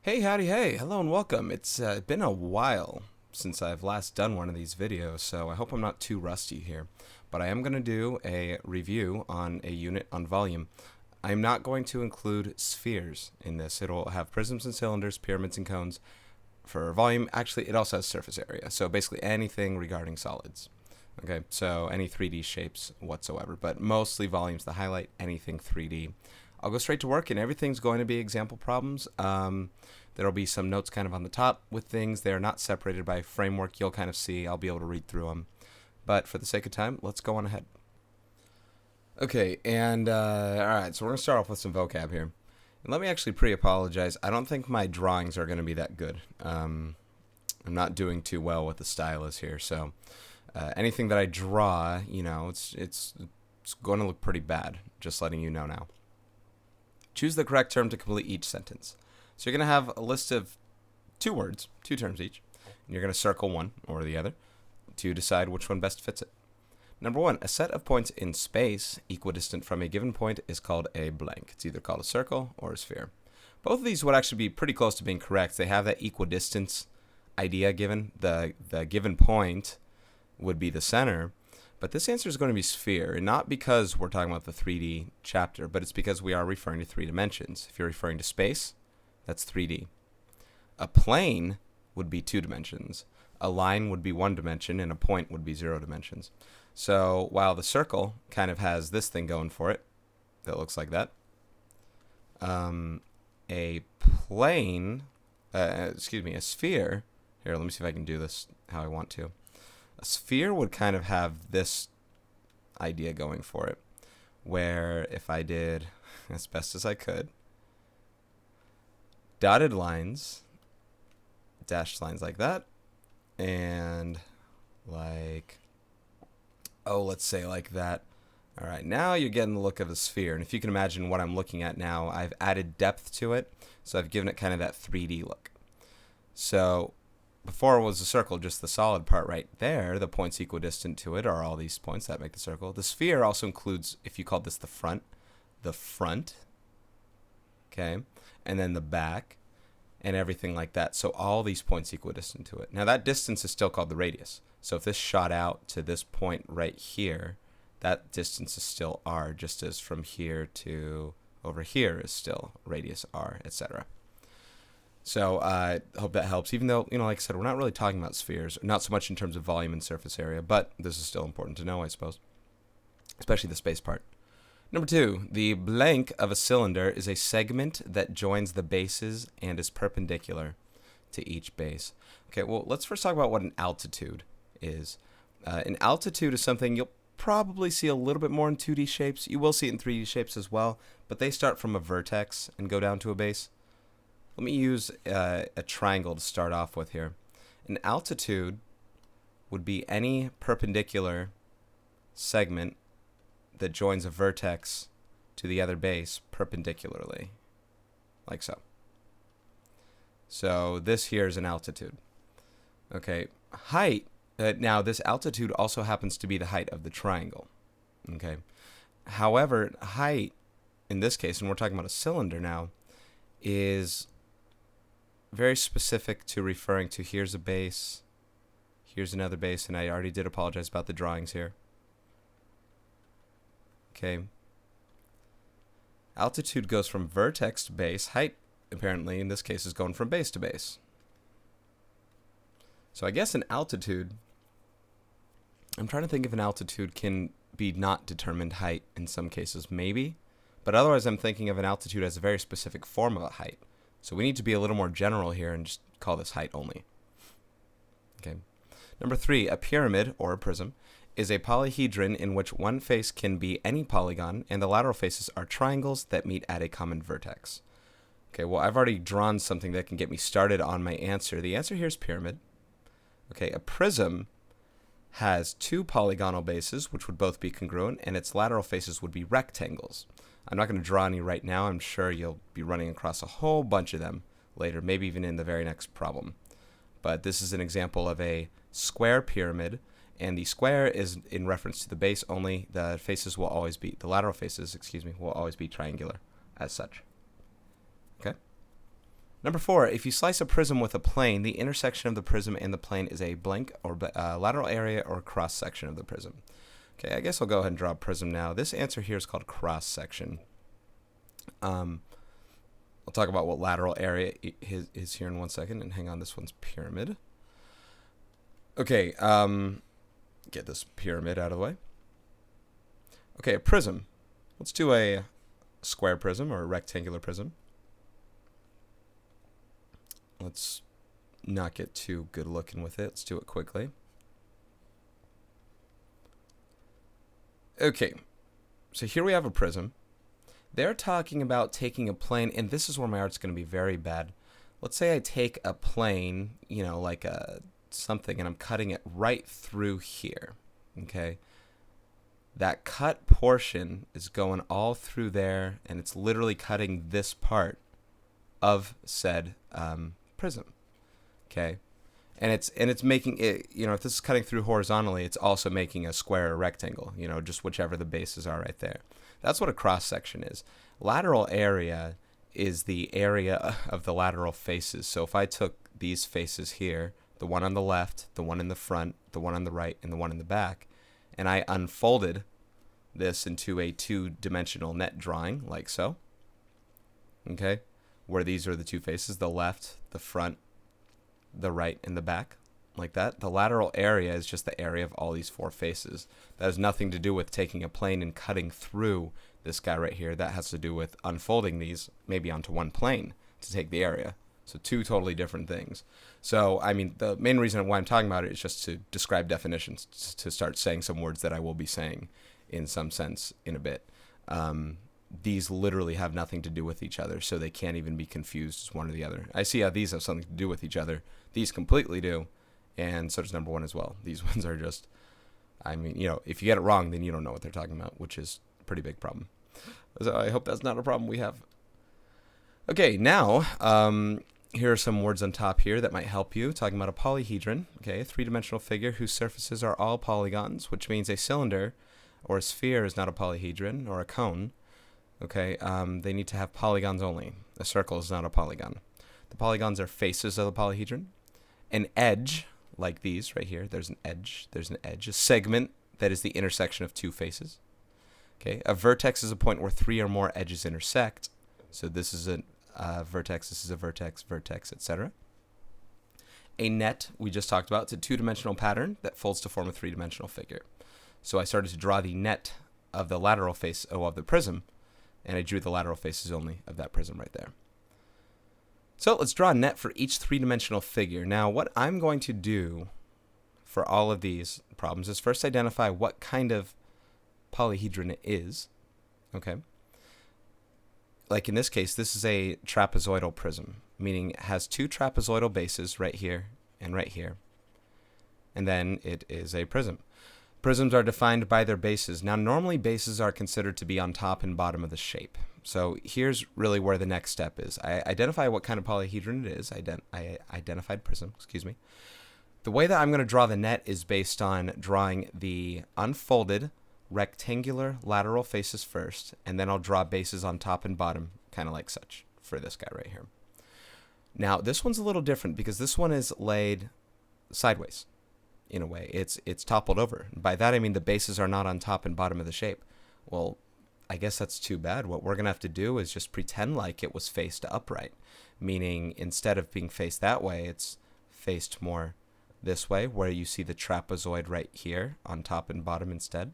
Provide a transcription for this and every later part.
Hey, howdy, hey, hello and welcome. It's been a while since I've last done one of these videos, so I hope I'm not too rusty here. But I am going to do a review on a unit on volume. I'm not going to include spheres in this. It'll have prisms and cylinders, pyramids and cones. For volume, actually, it also has surface area, so basically anything regarding solids. Okay, so any 3D shapes whatsoever, but mostly volume's the highlight, anything 3D. I'll go straight to work, and everything's going to be example problems. There'll be some notes kind of on the top with things. They're not separated by framework. You'll kind of see. I'll be able to read through them. But for the sake of time, let's go on ahead. Okay, and all right, so we're going to start off with some vocab here. And let me actually pre-apologize. I don't think my drawings are going to be that good. I'm not doing too well with the stylus here, so anything that I draw, you know, it's going to look pretty bad, just letting you know now. Choose the correct term to complete each sentence. So you're going to have a list of two words, two terms each, and you're going to circle one or the other to decide which one best fits it. Number one, a set of points in space equidistant from a given point is called a blank. It's either called a circle or a sphere. Both of these would actually be pretty close to being correct. They have that equidistance idea given. The given point would be the center. But this answer is going to be sphere, and not because we're talking about the 3D chapter, but it's because we are referring to three dimensions. If you're referring to space, that's 3D. A plane would be 2 dimensions. A line would be 1 dimension, and a point would be 0 dimensions. So while the circle kind of has this thing going for it, that looks like that, a plane, a sphere, here, let me see if I can do this how I want to. A sphere would kind of have this idea going for it, where if I did, as best as I could, dotted lines, dashed lines like that, and like, oh, let's say like that. All right, now you're getting the look of a sphere, and if you can imagine what I'm looking at now, I've added depth to it, so I've given it kind of that 3D look. So before it was a circle, just the solid part right there, the points equidistant to it are all these points that make the circle. The sphere also includes, if you call this the front, okay, and then the back, and everything like that. So all these points equidistant to it. Now that distance is still called the radius. So if this shot out to this point right here, that distance is still r, just as from here to over here is still radius r, etc. So I hope that helps, even though, you know, like I said, we're not really talking about spheres, not so much in terms of volume and surface area, but this is still important to know, I suppose, especially the space part. Number two, the blank of a cylinder is a segment that joins the bases and is perpendicular to each base. Okay, well, let's first talk about what an altitude is. An altitude is something you'll probably see a little bit more in 2D shapes. You will see it in 3D shapes as well, but they start from a vertex and go down to a base. Let me use a triangle to start off with here. An altitude would be any perpendicular segment that joins a vertex to the other base perpendicularly, like so. So this here is an altitude. Okay, height, now this altitude also happens to be the height of the triangle. Okay, however, height, in this case, and we're talking about a cylinder now, is very specific to referring to here's a base, here's another base, and I already did apologize about the drawings here. Okay. Altitude goes from vertex to base. Height, apparently, in this case, is going from base to base. So I guess an altitude, I'm trying to think if an altitude can be not determined height in some cases, maybe. But otherwise, I'm thinking of an altitude as a very specific form of a height. So we need to be a little more general here and just call this height only. Okay. Number three, a pyramid, or a prism, is a polyhedron in which one face can be any polygon and the lateral faces are triangles that meet at a common vertex. Okay, well, I've already drawn something that can get me started on my answer. The answer here is pyramid. Okay, a prism has 2 polygonal bases, which would both be congruent, and its lateral faces would be rectangles. I'm not going to draw any right now. I'm sure you'll be running across a whole bunch of them later, maybe even in the very next problem. But this is an example of a square pyramid, and the square is in reference to the base only. The faces will always be, the lateral faces, will always be triangular as such. Okay? Number 4, if you slice a prism with a plane, the intersection of the prism and the plane is a blank or lateral area or cross section of the prism. Okay, I guess I'll go ahead and draw a prism now. This answer here is called cross section. I'll talk about what lateral area is here in 1 second, and hang on, this one's pyramid. Okay, get this pyramid out of the way. Okay, a prism. Let's do a square prism or a rectangular prism. Let's not get too good looking with it. Let's do it quickly. Okay, so here we have a prism. They're talking about taking a plane, and this is where my art's going to be very bad. Let's say I take a plane, you know, like something, and I'm cutting it right through here, okay? That cut portion is going all through there, and it's literally cutting this part of said prism, okay? And it's making it, you know, if this is cutting through horizontally, it's also making a square or rectangle, you know, just whichever the bases are right there. That's what a cross section is. Lateral area is the area of the lateral faces. So if I took these faces here, the one on the left, the one in the front, the one on the right, and the one in the back, and I unfolded this into a two-dimensional net drawing, like so, okay, where these are the two faces, the left, the front, the right, and the back, like that. The lateral area is just the area of all these four faces. That has nothing to do with taking a plane and cutting through this guy right here. That has to do with unfolding these maybe onto one plane to take the area. So two totally different things. So, I mean, the main reason why I'm talking about it is just to describe definitions, to start saying some words that I will be saying in some sense in a bit. These literally have nothing to do with each other, so they can't even be confused as one or the other. I see how these have something to do with each other. These completely do, and so does number 1 as well. These ones are just, I mean, you know, if you get it wrong, then you don't know what they're talking about, which is a pretty big problem. So I hope that's not a problem we have. Okay, now, here are some words on top here that might help you. Talking about a polyhedron, okay, a three-dimensional figure whose surfaces are all polygons, which means a cylinder or a sphere is not a polyhedron, or a cone. Okay, they need to have polygons only. A circle is not a polygon. The polygons are faces of the polyhedron. An edge, like these right here, there's an edge, a segment that is the intersection of two faces. Okay, a vertex is a point where three or more edges intersect. So this is a vertex, this is a vertex, vertex, etc. A net, we just talked about, it's a two-dimensional pattern that folds to form a three-dimensional figure. So I started to draw the net of the lateral face of the prism, and I drew the lateral faces only of that prism right there. So let's draw a net for each three-dimensional figure. Now, what I'm going to do for all of these problems is first identify what kind of polyhedron it is. Okay. Like in this case, this is a trapezoidal prism, meaning it has two trapezoidal bases right here and right here. And then it is a prism. Prisms are defined by their bases. Now, normally bases are considered to be on top and bottom of the shape. So here's really where the next step is. I identify what kind of polyhedron it is. I identified prism, excuse me. The way that I'm going to draw the net is based on drawing the unfolded rectangular lateral faces first, and then I'll draw bases on top and bottom, kind of like such, for this guy right here. Now, this one's a little different because this one is laid sideways. In a way, it's toppled over. By that I mean the bases are not on top and bottom of the shape. Well, I guess that's too bad. What we're gonna have to do is just pretend like it was faced upright, meaning instead of being faced that way, it's faced more this way, where you see the trapezoid right here on top and bottom instead.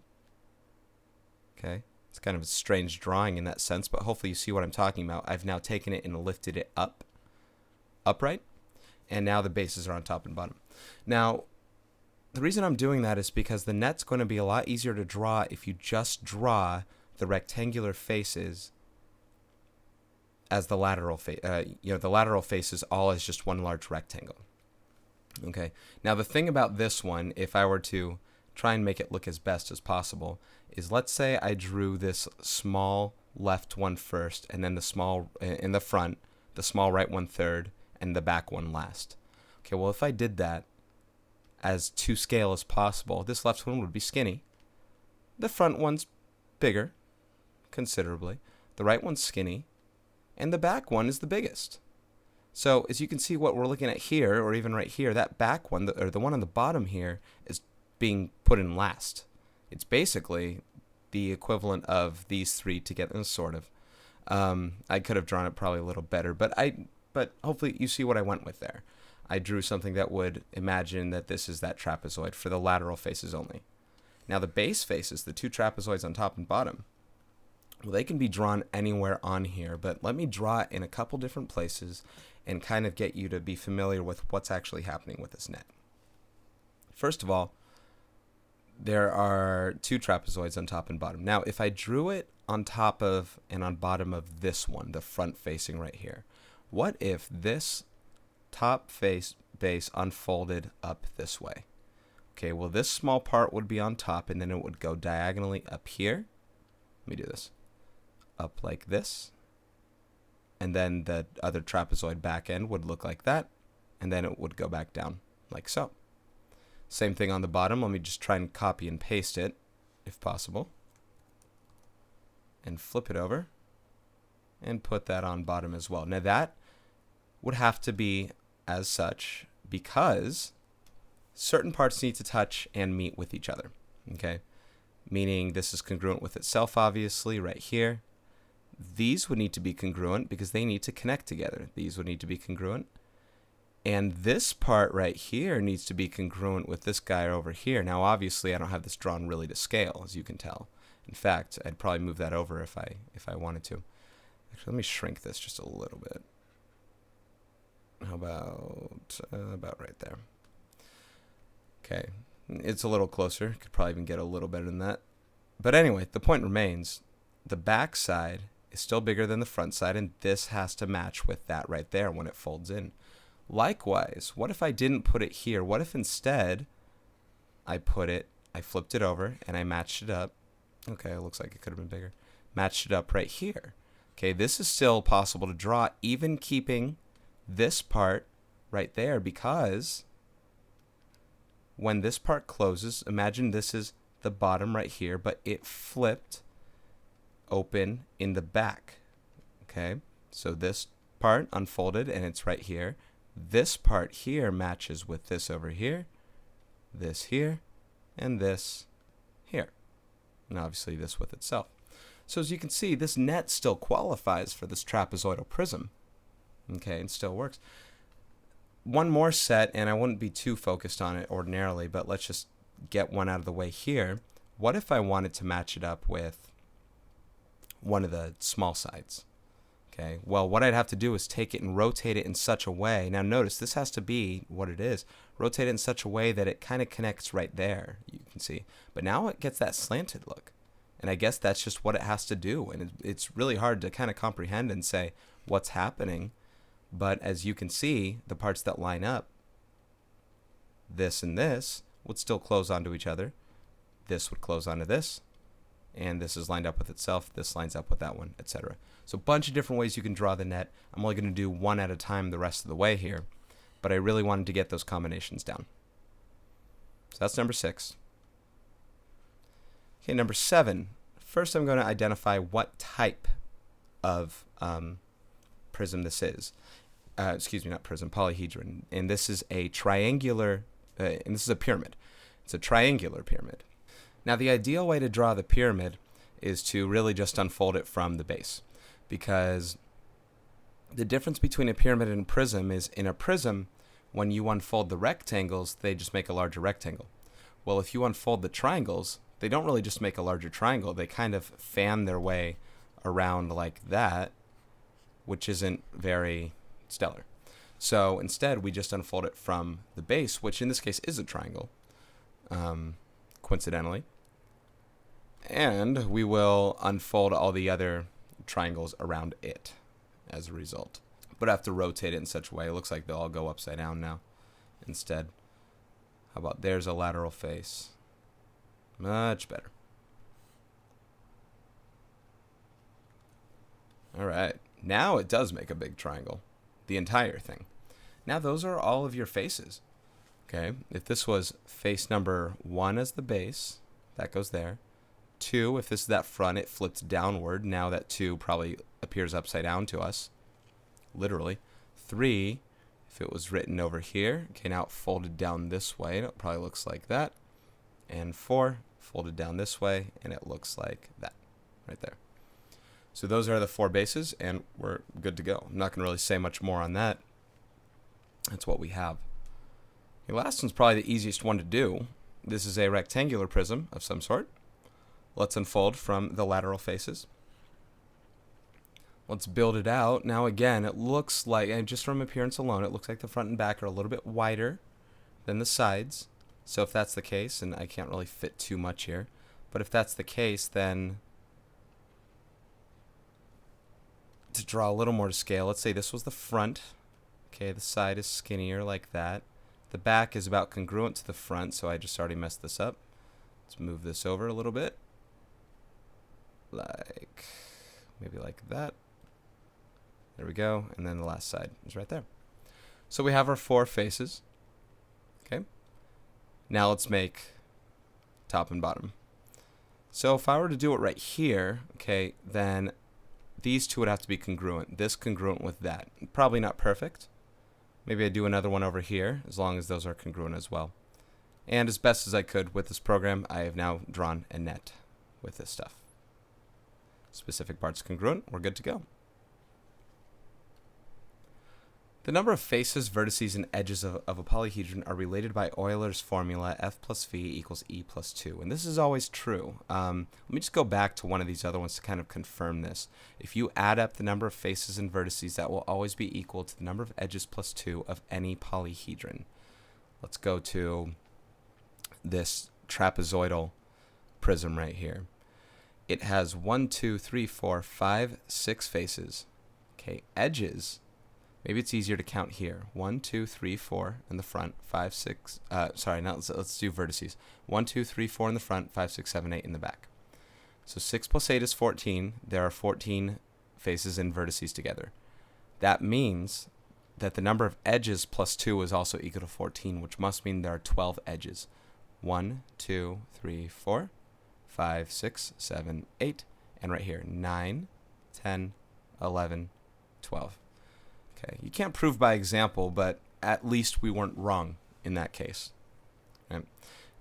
Okay, it's kind of a strange drawing in that sense, but hopefully you see what I'm talking about. I've now taken it and lifted it upright, and now the bases are on top and bottom. Now, the reason I'm doing that is because the net's going to be a lot easier to draw if you just draw the rectangular faces as the lateral the lateral faces all as just one large rectangle. Okay. Now the thing about this one, if I were to try and make it look as best as possible, is let's say I drew this small left one first, and then the small in the front, the small right one third, and the back one last. Okay. Well, if I did that as to scale as possible, this left one would be skinny. The front one's bigger, considerably. The right one's skinny. And the back one is the biggest. So as you can see, what we're looking at here, or even right here, that back one, or the one on the bottom here, is being put in last. It's basically the equivalent of these three together, sort of. I could have drawn it probably a little better, but hopefully you see what I went with there. I drew something that would imagine that this is that trapezoid for the lateral faces only. Now the base faces, the two trapezoids on top and bottom, well, they can be drawn anywhere on here, but let me draw it in a couple different places and kind of get you to be familiar with what's actually happening with this net. First of all, there are two trapezoids on top and bottom. Now, if I drew it on top of and on bottom of this one, the front facing right here, what if this top face base unfolded up this way? Okay, well, this small part would be on top, and then it would go diagonally up here. Let me do this. Up like this. And then the other trapezoid back end would look like that, and then it would go back down like so. Same thing on the bottom. Let me just try and copy and paste it, if possible, and flip it over and put that on bottom as well. Now that would have to be as such because certain parts need to touch and meet with each other, okay? Meaning this is congruent with itself, obviously, right here. These would need to be congruent because they need to connect together. These would need to be congruent. And this part right here needs to be congruent with this guy over here. Now, obviously, I don't have this drawn really to scale, as you can tell. In fact, I'd probably move that over if I wanted to. Actually, let me shrink this just a little bit. How about right there? Okay, it's a little closer. Could probably even get a little better than that. But anyway, the point remains. The back side is still bigger than the front side, and this has to match with that right there when it folds in. Likewise, what if I didn't put it here? What if instead I flipped it over, and I matched it up? Okay, it looks like it could have been bigger. Matched it up right here. Okay, this is still possible to draw, even keeping this part right there, because when this part closes, imagine this is the bottom right here, but it flipped open in the back. Okay, so this part unfolded and it's right here. This part here matches with this over here, this here, and this here, and obviously this with itself. So as you can see, this net still qualifies for this trapezoidal prism. Okay, and still works. One more set, and I wouldn't be too focused on it ordinarily, but let's just get one out of the way here. What if I wanted to match it up with one of the small sides? Okay, well, what I'd have to do is take it and rotate it in such a way. Now notice, this has to be what it is. Rotate it in such a way that it kind of connects right there, you can see. But now it gets that slanted look. And I guess that's just what it has to do. And it's really hard to kind of comprehend and say what's happening. But as you can see, the parts that line up, this and this, would still close onto each other. This would close onto this. And this is lined up with itself. This lines up with that one, etc. So a bunch of different ways you can draw the net. I'm only going to do one at a time the rest of the way here. But I really wanted to get those combinations down. So that's number 6. Okay, number 7. First, I'm going to identify what type of prism this is. Excuse me, not prism, polyhedron. And this is a triangular, and this is a pyramid. It's a triangular pyramid. Now, the ideal way to draw the pyramid is to really just unfold it from the base, because the difference between a pyramid and a prism is in a prism, when you unfold the rectangles, they just make a larger rectangle. Well, if you unfold the triangles, they don't really just make a larger triangle. They kind of fan their way around like that, which isn't very stellar. So instead, we just unfold it from the base, which in this case is a triangle, coincidentally. And we will unfold all the other triangles around it as a result. But I have to rotate it in such a way. It looks like they'll all go upside down now instead. How about there's a lateral face? Much better. All right. Now it does make a big triangle. The entire thing. Now those are all of your faces. Okay. If this was face number 1 as the base, that goes there. 2, if this is that front, it flips downward. Now that 2 probably appears upside down to us. Literally. 3, if it was written over here, okay, now it folded down this way, and it probably looks like that. And 4 folded down this way, and it looks like that right there. So those are the 4 bases, and we're good to go. I'm not going to really say much more on that. That's what we have. The last one's probably the easiest one to do. This is a rectangular prism of some sort. Let's unfold from the lateral faces. Let's build it out. Now again, it looks like, and just from appearance alone, it looks like the front and back are a little bit wider than the sides. So if that's the case, and I can't really fit too much here, but if that's the case, then to draw a little more to scale, let's say this was the front. Okay, the side is skinnier like that. The back is about congruent to the front, so I just already messed this up. Let's move this over a little bit. Like, maybe like that. There we go, and then the last side is right there. So we have our 4 faces. Okay. Now let's make top and bottom. So if I were to do it right here, okay, then these two would have to be congruent. This congruent with that. Probably not perfect. Maybe I do another one over here, as long as those are congruent as well. And as best as I could with this program, I have now drawn a net with this stuff. Specific parts congruent, we're good to go. The number of faces, vertices, and edges of a polyhedron are related by Euler's formula F plus V equals E plus 2. And this is always true. Let me just go back to one of these other ones to kind of confirm this. If you add up the number of faces and vertices, that will always be equal to the number of edges plus 2 of any polyhedron. Let's go to this trapezoidal prism right here. It has 1, 2, 3, 4, 5, 6 faces. Okay, edges. Maybe it's easier to count here. 1, 2, 3, 4 in the front, 5, 6. Sorry, now let's do vertices. 1, 2, 3, 4 in the front, 5, 6, 7, 8 in the back. So 6 plus 8 is 14. There are 14 faces and vertices together. That means that the number of edges plus 2 is also equal to 14, which must mean there are 12 edges. 1, 2, 3, 4, 5, 6, 7, 8, and right here, 9, 10, 11, 12. Okay, you can't prove by example, but at least we weren't wrong in that case. Right?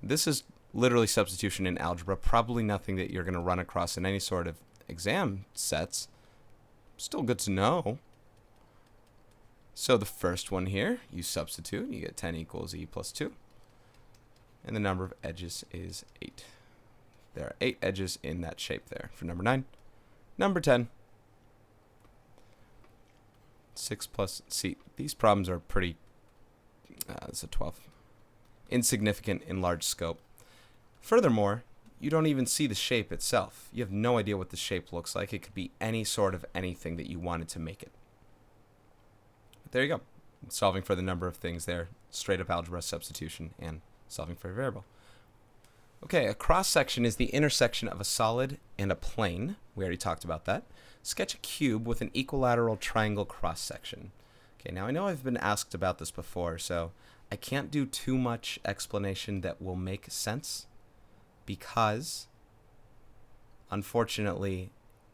This is literally substitution in algebra, probably nothing that you're going to run across in any sort of exam sets. Still good to know. So the first one here, you substitute, you get 10 equals E plus 2. And the number of edges is 8. There are 8 edges in that shape there for number 9. Number 10. 6 plus, see, these problems are pretty, it's a 12. Insignificant in large scope. Furthermore, you don't even see the shape itself. You have no idea what the shape looks like. It could be any sort of anything that you wanted to make it. But there you go. Solving for the number of things there. Straight up algebra substitution and solving for a variable. Okay, a cross-section is the intersection of a solid and a plane. We already talked about that. Sketch a cube with an equilateral triangle cross-section. Okay, now I know I've been asked about this before, so I can't do too much explanation that will make sense because, unfortunately,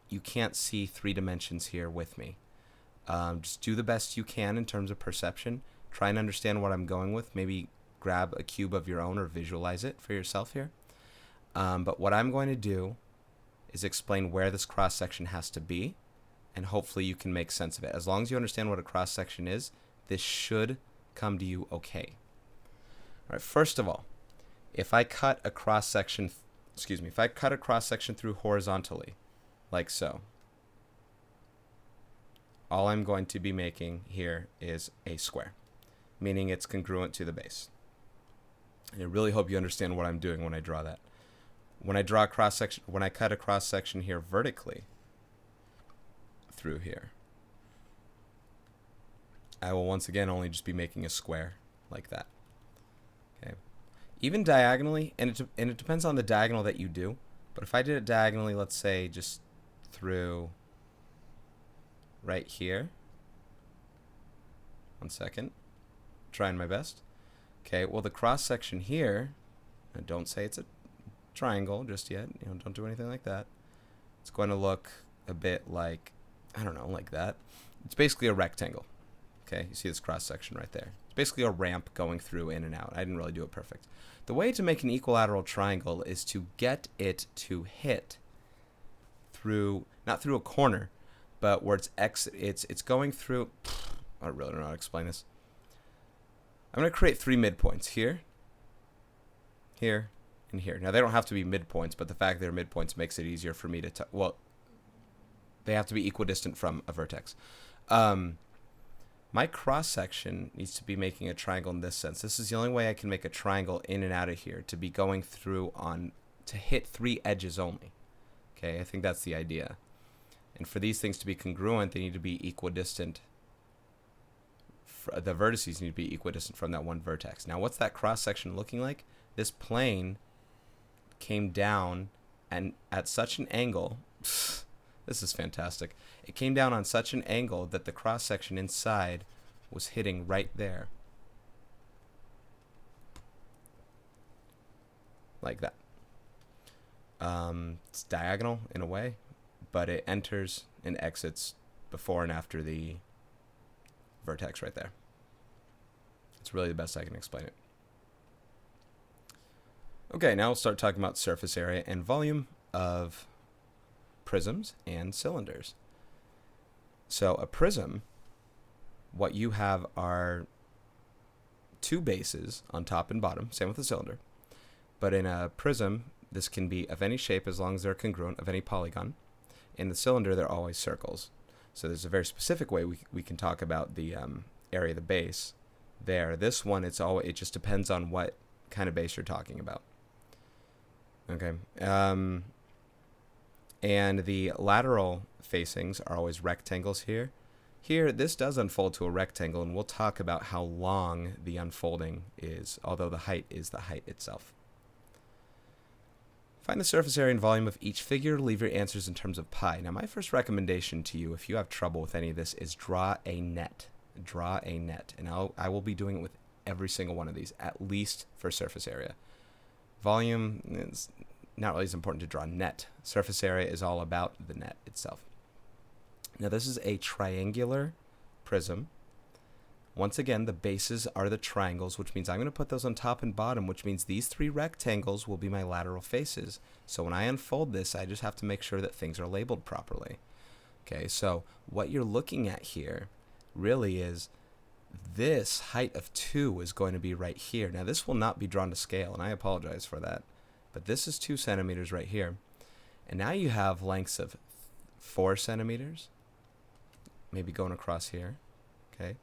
you can't see 3 dimensions here with me. Just do the best you can in terms of perception. Try and understand what I'm going with. Maybe grab a cube of your own or visualize it for yourself here. But what I'm going to do is explain where this cross-section has to be, and hopefully you can make sense of it. As long as you understand what a cross-section is, this should come to you okay. All right, first of all, if I cut a cross-section, if I cut a cross-section through horizontally, like so, all I'm going to be making here is a square, meaning it's congruent to the base. And I really hope you understand what I'm doing when I draw that. When I draw a cross section, when I cut a cross section here vertically through here, I will once again only just be making a square like that. Okay. Even diagonally, and it depends on the diagonal that you do, but if I did it diagonally, let's say just through right here. One second. Trying my best. Okay, well the cross section here, and don't say it's a triangle just yet, don't do anything like that. It's going to look a bit like, I don't know, like that. It's basically a rectangle. Okay, you see this cross section right there. It's basically a ramp going through in and out. I didn't really do it perfect. The way to make an equilateral triangle is to get it to hit through, not through a corner, but where it's going through. I really don't know how to explain this. I'm going to create 3 midpoints here, here, and here. Now they don't have to be midpoints, but the fact they're midpoints makes it easier for me to, well, they have to be equidistant from a vertex. My cross section needs to be making a triangle in this sense. This is the only way I can make a triangle in and out of here, to be going through on, to hit 3 edges only. Okay, I think that's the idea. And for these things to be congruent, they need to be equidistant. The vertices need to be equidistant from that one vertex. Now, what's that cross section looking like? This plane came down and at such an angle. This is fantastic. It came down on such an angle that the cross section inside was hitting right there. Like that. It's diagonal in a way, but it enters and exits before and after the vertex right there. It's really the best I can explain it. Okay, now we'll start talking about surface area and volume of prisms and cylinders. So a prism, what you have are 2 bases on top and bottom, same with a cylinder. But in a prism, this can be of any shape as long as they're congruent, of any polygon. In the cylinder, they're always circles. So there's a very specific way we can talk about the area of the base there. This one, it just depends on what kind of base you're talking about. Okay. And the lateral facings are always rectangles here. Here, this does unfold to a rectangle, and we'll talk about how long the unfolding is, although the height is the height itself. Find the surface area and volume of each figure. Leave your answers in terms of pi. Now, my first recommendation to you, if you have trouble with any of this, is draw a net. Draw a net. And I will be doing it with every single one of these, at least for surface area. Volume is not really as important to draw net. Surface area is all about the net itself. Now, this is a triangular prism. Once again, the bases are the triangles, which means I'm going to put those on top and bottom, which means these 3 rectangles will be my lateral faces. So when I unfold this, I just have to make sure that things are labeled properly. Okay, so what you're looking at here really is this height of 2 is going to be right here. Now, this will not be drawn to scale, and I apologize for that. But this is 2 centimeters right here. And now you have lengths of 4 centimeters, maybe going across here, okay,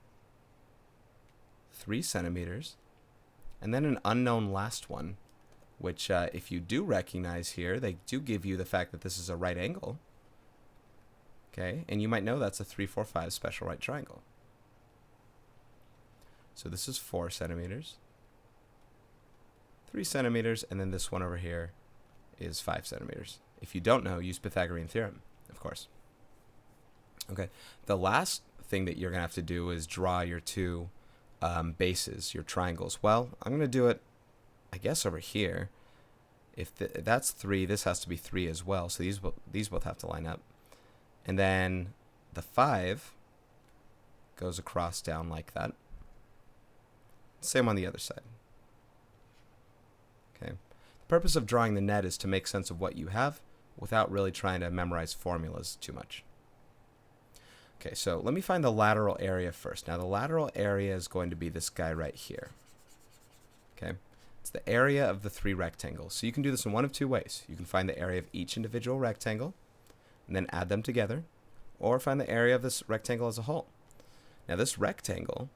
3 centimeters, and then an unknown last one, which if you do recognize here, they do give you the fact that this is a right angle, okay, and you might know that's a 3, 4, 5 special right triangle. So this is 4 centimeters, 3 centimeters, and then this one over here is 5 centimeters. If you don't know, use Pythagorean theorem, of course. Okay, the last thing that you're going to have to do is draw your 2 bases, your triangles. Well, I'm going to do it, I guess, over here. If that's 3, this has to be 3 as well, so these both have to line up. And then the 5 goes across down like that. Same on the other side. Okay. The purpose of drawing the net is to make sense of what you have without really trying to memorize formulas too much. Okay, so let me find the lateral area first. Now, the lateral area is going to be this guy right here. Okay, it's the area of the 3 rectangles. So you can do this in one of 2 ways. You can find the area of each individual rectangle and then add them together, or find the area of this rectangle as a whole. Now, this rectangle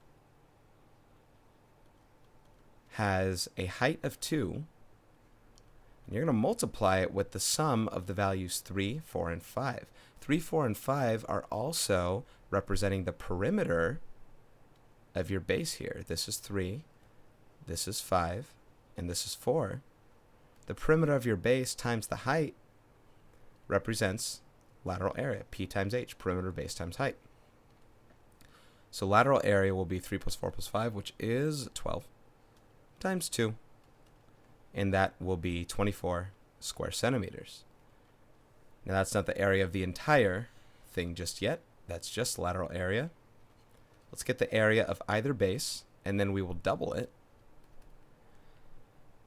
has a height of 2, and you're going to multiply it with the sum of the values 3, 4, and 5. 3, 4, and 5 are also representing the perimeter of your base here. This is 3, this is 5, and this is 4. The perimeter of your base times the height represents lateral area, P times H, perimeter base times height. So lateral area will be 3 plus 4 plus 5, which is 12, times 2. And that will be 24 square centimeters. Now, that's not the area of the entire thing just yet. That's just lateral area. Let's get the area of either base, and then we will double it.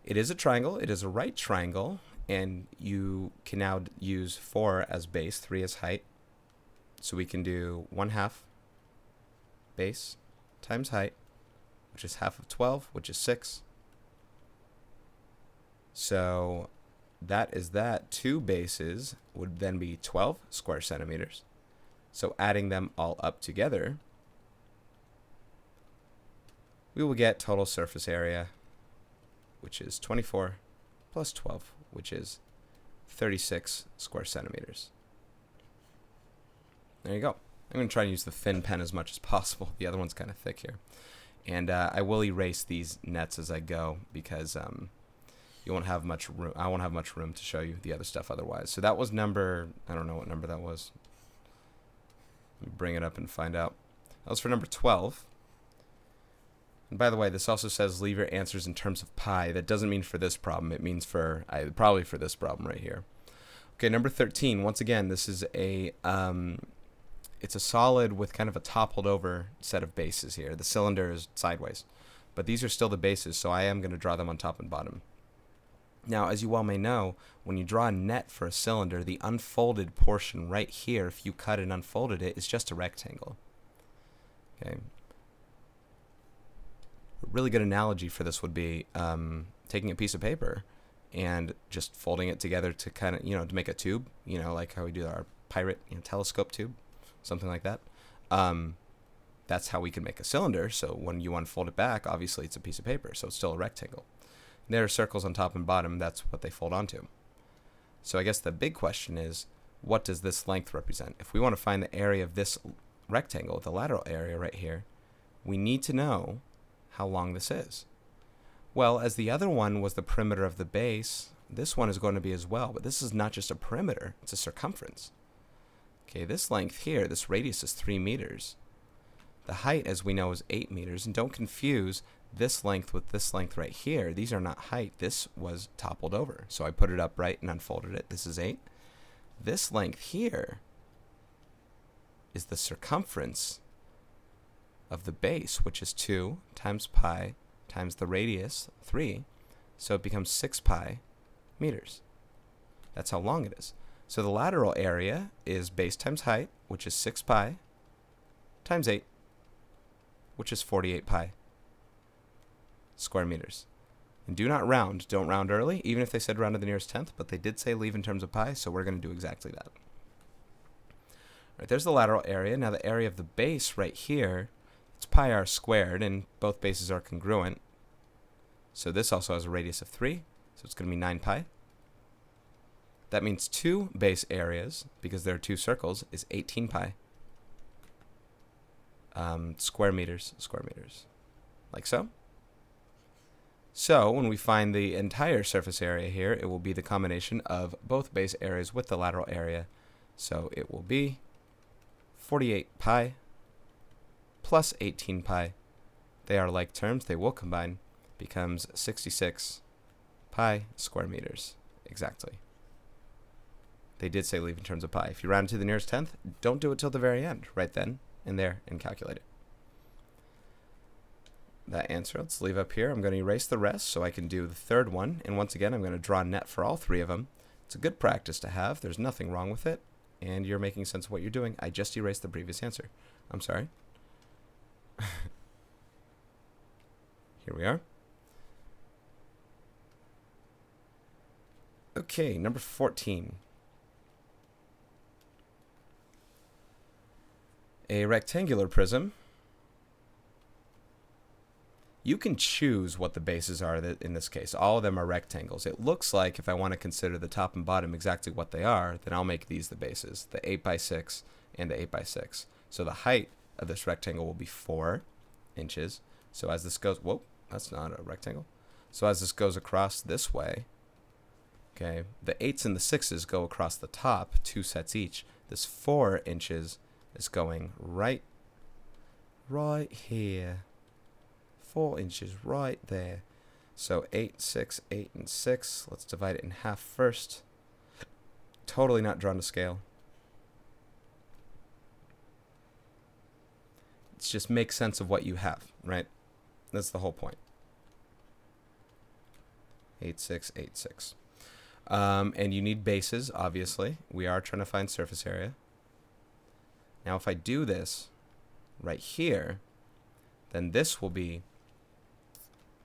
It is a triangle. It is a right triangle, and you can now use 4 as base, 3 as height. So we can do 1/2 base times height, which is half of 12, which is 6. So that is that. 2 bases would then be 12 square centimeters. So adding them all up together, we will get total surface area, which is 24 plus 12, which is 36 square centimeters. There you go. I'm going to try and use the thin pen as much as possible. The other one's kind of thick here. And I will erase these nets as I go because you won't have much room. I won't have much room to show you the other stuff otherwise. So that was number, I don't know what number that was. Let me bring it up and find out. That was for number 12. And by the way, this also says leave your answers in terms of pi. That doesn't mean for this problem. It means for, probably for this problem right here. Okay, number 13. Once again, this is a, it's a solid with kind of a toppled over set of bases here. The cylinder is sideways. But these are still the bases, so I am going to draw them on top and bottom. Now, as you well may know, when you draw a net for a cylinder, the unfolded portion right here, if you cut and unfolded it, is just a rectangle. Okay. A really good analogy for this would be taking a piece of paper and just folding it together to kind of, to make a tube, like how we do our pirate telescope tube, something like that. That's how we can make a cylinder. So when you unfold it back, obviously it's a piece of paper, so it's still a rectangle. There are circles on top and bottom. That's what they fold onto. So I guess the big question is, what does this length represent? If we want to find the area of this rectangle, the lateral area right here, we need to know how long this is. Well, as the other one was the perimeter of the base, this one is going to be as well. But this is not just a perimeter, it's a circumference. Okay, this length here, this radius is 3 meters. The height, as we know, is 8 meters. And don't confuse this length with this length right here. These are not height. This was toppled over. So I put it upright and unfolded it. This is 8. This length here is the circumference of the base, which is 2 times pi times the radius, 3. So it becomes 6 pi meters. That's how long it is. So the lateral area is base times height, which is 6 pi times 8, which is 48 pi square meters. And do not round. Don't round early, even if they said round to the nearest tenth, but they did say leave in terms of pi, so we're going to do exactly that. Right, there's the lateral area. Now the area of the base right here, it's pi r squared, and both bases are congruent. So this also has a radius of 3, so it's going to be 9 pi. That means 2 base areas, because there are 2 circles, is 18 pi. Square meters, like so. So when we find the entire surface area here, it will be the combination of both base areas with the lateral area. So it will be 48 pi plus 18 pi. They are like terms, they will combine, becomes 66 pi square meters, exactly. They did say leave in terms of pi. If you round to the nearest tenth, don't do it till the very end, right then and there, and calculate it. That answer, let's leave up here. I'm going to erase the rest so I can do the third one. And once again, I'm going to draw a net for all 3 of them. It's a good practice to have. There's nothing wrong with it. And you're making sense of what you're doing. I just erased the previous answer. I'm sorry. Here we are. Okay, number 14. A rectangular prism. You can choose what the bases are in this case. All of them are rectangles. It looks like if I want to consider the top and bottom exactly what they are, then I'll make these the bases, the 8 by 6 and the 8 by 6. So the height of this rectangle will be 4 inches. So as this goes, whoa, that's not a rectangle. So as this goes across this way, okay, the 8s and the 6s go across the top, 2 sets each. This 4 inches is going right here. 4 inches right there. So 8, 6, 8, and 6. Let's divide it in half first. Totally not drawn to scale. It's just make sense of what you have, right? That's the whole point. 8, 6, 8, 6. And you need bases, obviously. We are trying to find surface area. Now, if I do this right here, then this will be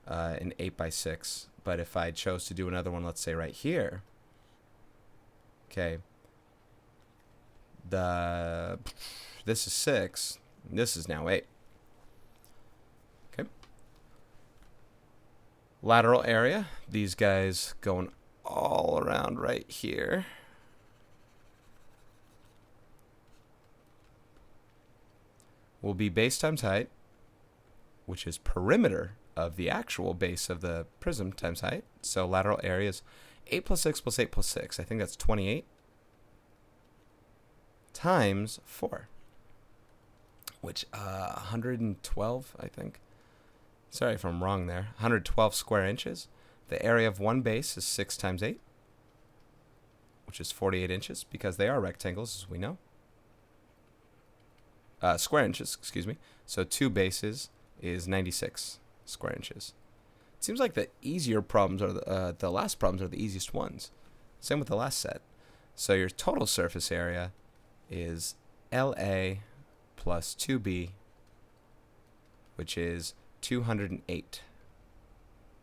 an 8 by 6. But if I chose to do another one, let's say right here, okay, this is 6. This is now 8. Okay. Lateral area. These guys going all around right here. Will be base times height, which is perimeter of the actual base of the prism times height. So lateral area is 8 plus 6 plus 8 plus 6. I think that's 28 times 4, which 112, I think. Sorry if I'm wrong there. 112 square inches. The area of one base is 6 times 8, which is 48 inches, because they are rectangles, as we know. Square inches, excuse me. So 2 bases is 96 square inches. It seems like the easier problems are the last problems are the easiest ones. Same with the last set. So your total surface area is LA plus 2B, which is 208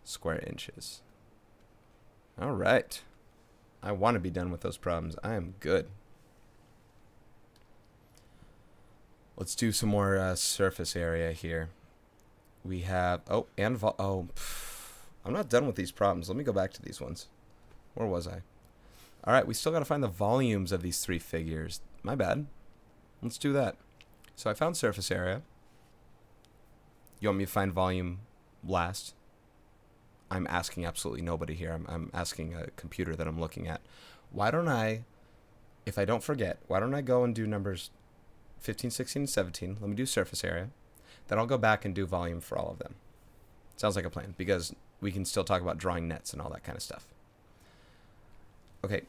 square inches. All right. I want to be done with those problems. I am good. Let's do some more surface area here. We have, I'm not done with these problems. Let me go back to these ones. Where was I? All right, we still got to find the volumes of these 3 figures. My bad. Let's do that. So I found surface area. You want me to find volume last? I'm asking absolutely nobody here. I'm asking a computer that I'm looking at. Why don't I, if I don't forget, why don't I go and do numbers 15, 16, and 17. Let me do surface area. Then I'll go back and do volume for all of them. Sounds like a plan, because we can still talk about drawing nets and all that kind of stuff. Okay,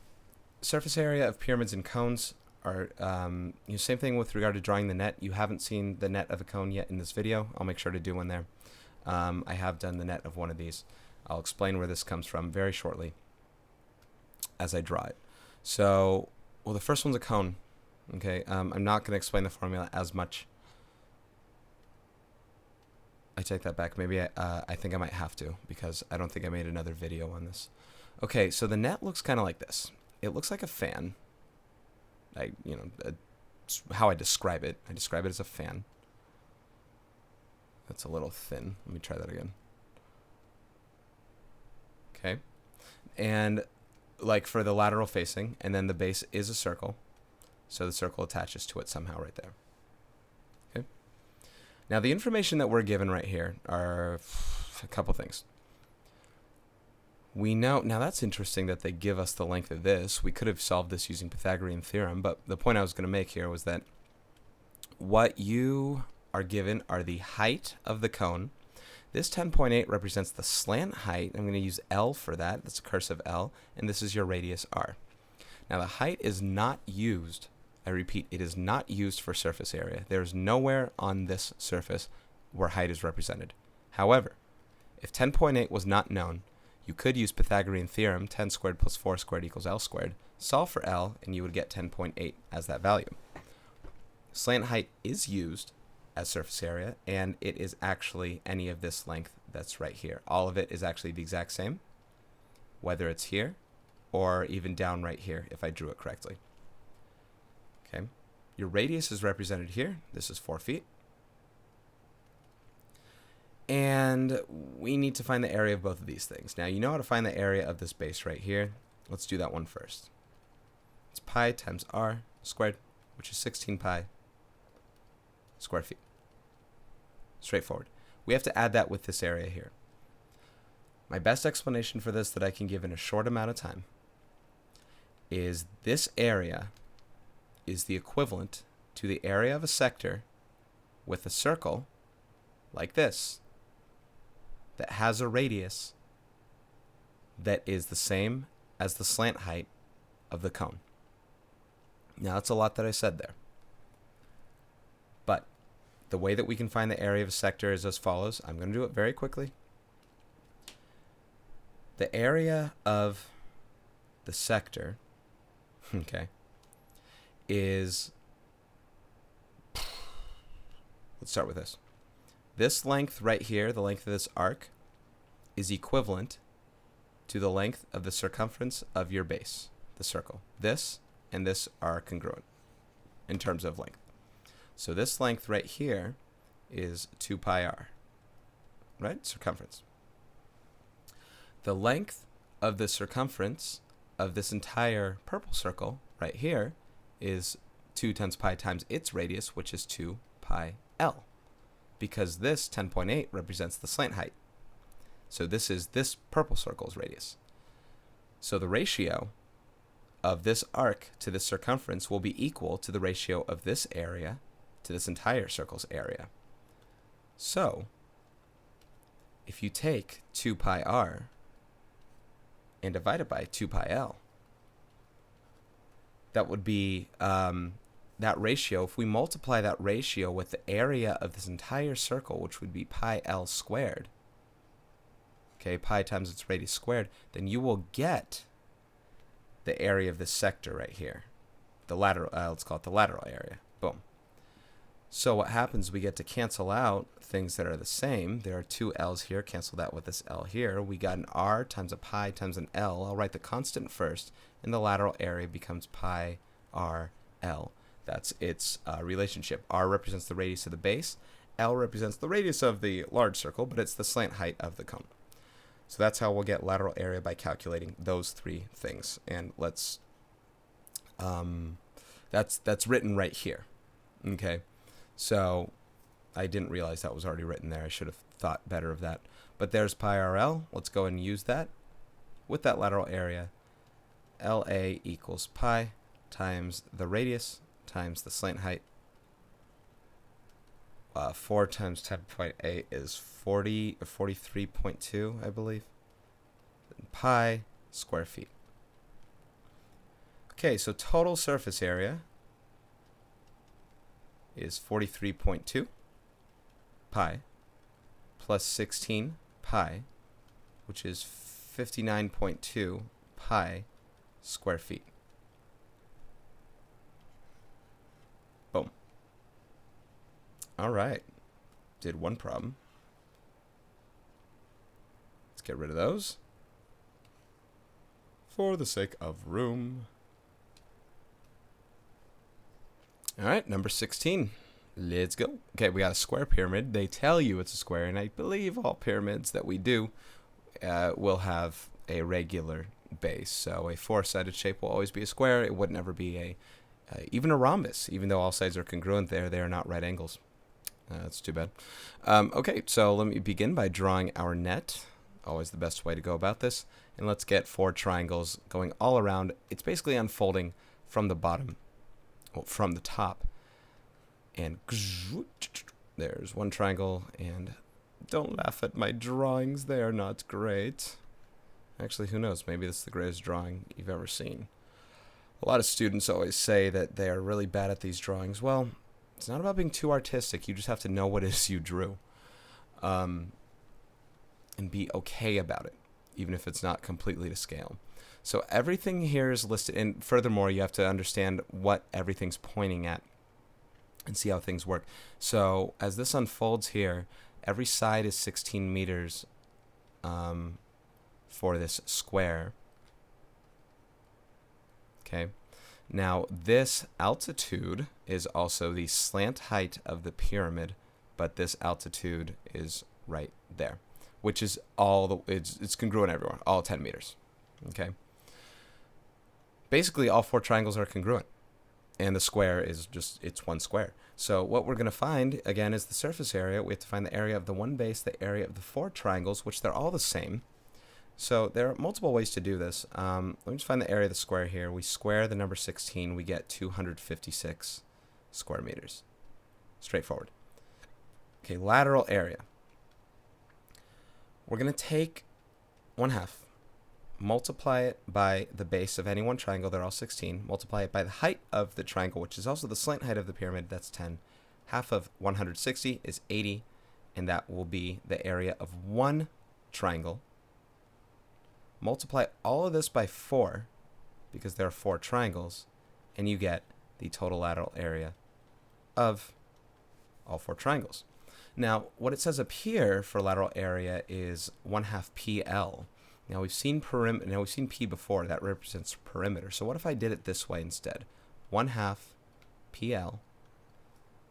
surface area of pyramids and cones are, same thing with regard to drawing the net. You haven't seen the net of a cone yet in this video. I'll make sure to do one there. I have done the net of one of these. I'll explain where this comes from very shortly as I draw it. So, well, the first one's a cone. Okay, I'm not going to explain the formula as much. I take that back. Maybe I think I might have to, because I don't think I made another video on this. Okay, so the net looks kind of like this. It looks like a fan. How I describe it. I describe it as a fan. That's a little thin. Let me try that again. Okay, and like for the lateral facing, and then the base is a circle. So the circle attaches to it somehow right there. Okay. Now the information that we're given right here are a couple things. We know, now that's interesting that they give us the length of this. We could have solved this using Pythagorean theorem, but the point I was going to make here was that what you are given are the height of the cone. This 10.8 represents the slant height. I'm going to use L for that. That's a cursive L, and this is your radius R. Now the height is not used. I repeat, it is not used for surface area. There's nowhere on this surface where height is represented. However, if 10.8 was not known, you could use Pythagorean theorem, 10 squared plus 4 squared equals L squared, solve for L, and you would get 10.8 as that value. Slant height is used as surface area, and it is actually any of this length that's right here. All of it is actually the exact same, whether it's here or even down right here if I drew it correctly. Okay, your radius is represented here. This is 4 feet. And we need to find the area of both of these things. Now, you know how to find the area of this base right here. Let's do that one first. It's pi times r squared, which is 16 pi square feet. Straightforward. We have to add that with this area here. My best explanation for this that I can give in a short amount of time is this area is the equivalent to the area of a sector with a circle like this that has a radius that is the same as the slant height of the cone. Now, that's a lot that I said there. But the way that we can find the area of a sector is as follows. I'm going to do it very quickly. The area of the sector, okay, is, let's start with this. This length right here, the length of this arc, is equivalent to the length of the circumference of your base, the circle. This and this are congruent in terms of length. So this length right here is 2 pi r, right? Circumference. The length of the circumference of this entire purple circle right here is 2 times pi times its radius, which is 2 pi l, because this 10.8 represents the slant height. So this is this purple circle's radius. So the ratio of this arc to this circumference will be equal to the ratio of this area to this entire circle's area. So if you take 2 pi r and divide it by 2 pi l, that would be that ratio. If we multiply that ratio with the area of this entire circle, which would be pi l squared, okay, pi times its radius squared, then you will get the area of this sector right here. The lateral, let's call it the lateral area. Boom. So what happens, we get to cancel out things that are the same. There are 2 l's here. Cancel that with this l here. We got an r times a pi times an l. I'll write the constant first, and the lateral area becomes pi r l. That's its relationship. R represents the radius of the base. L represents the radius of the large circle, but it's the slant height of the cone. So that's how we'll get lateral area, by calculating those 3 things. And let's that's written right here. Okay. So I didn't realize that was already written there. I should have thought better of that. But there's pi RL. Let's go and use that with that lateral area. LA equals pi times the radius times the slant height. 4 times 10.8 is 43.2, I believe. Pi square feet. Okay, so total surface area is 43.2 pi plus 16 pi, which is 59.2 pi square feet. Boom. All right. Did one problem. Let's get rid of those for the sake of room. All right, number 16. Let's go. Okay, we got a square pyramid. They tell you it's a square, and I believe all pyramids that we do will have a regular base. So a 4-sided shape will always be a square. It would never be even a rhombus, even though all sides are congruent there. They are not right angles. That's too bad. Okay, so let me begin by drawing our net. Always the best way to go about this. And let's get 4 triangles going all around. It's basically unfolding from the bottom, well, from the top. And there's one triangle. And don't laugh at my drawings. They are not great. Actually, who knows? Maybe this is the greatest drawing you've ever seen. A lot of students always say that they are really bad at these drawings. Well, it's not about being too artistic. You just have to know what it is you drew. And be okay about it, even if it's not completely to scale. So everything here is listed. And furthermore, you have to understand what everything's pointing at and see how things work. So as this unfolds here, every side is 16 meters for this square. Okay. Now, this altitude is also the slant height of the pyramid, but this altitude is right there, which is it's congruent everywhere, all 10 meters. Okay. Basically, all 4 triangles are congruent, and the square is just, it's one square. So what we're going to find, again, is the surface area. We have to find the area of the one base, the area of the 4 triangles, which they're all the same. So there are multiple ways to do this. Let me just find the area of the square here. We square the number 16. We get 256 square meters. Straightforward. Okay, lateral area. We're going to take 1/2, multiply it by the base of any one triangle. They're all 16. Multiply it by the height of the triangle, which is also the slant height of the pyramid. That's 10. Half of 160 is 80, and that will be the area of one triangle. Multiply all of this by 4, because there are 4 triangles, and you get the total lateral area of all 4 triangles. Now, what it says up here for lateral area is 1/2 PL. Now we've seen P before. That represents perimeter. So what if I did it this way instead? 1/2 PL.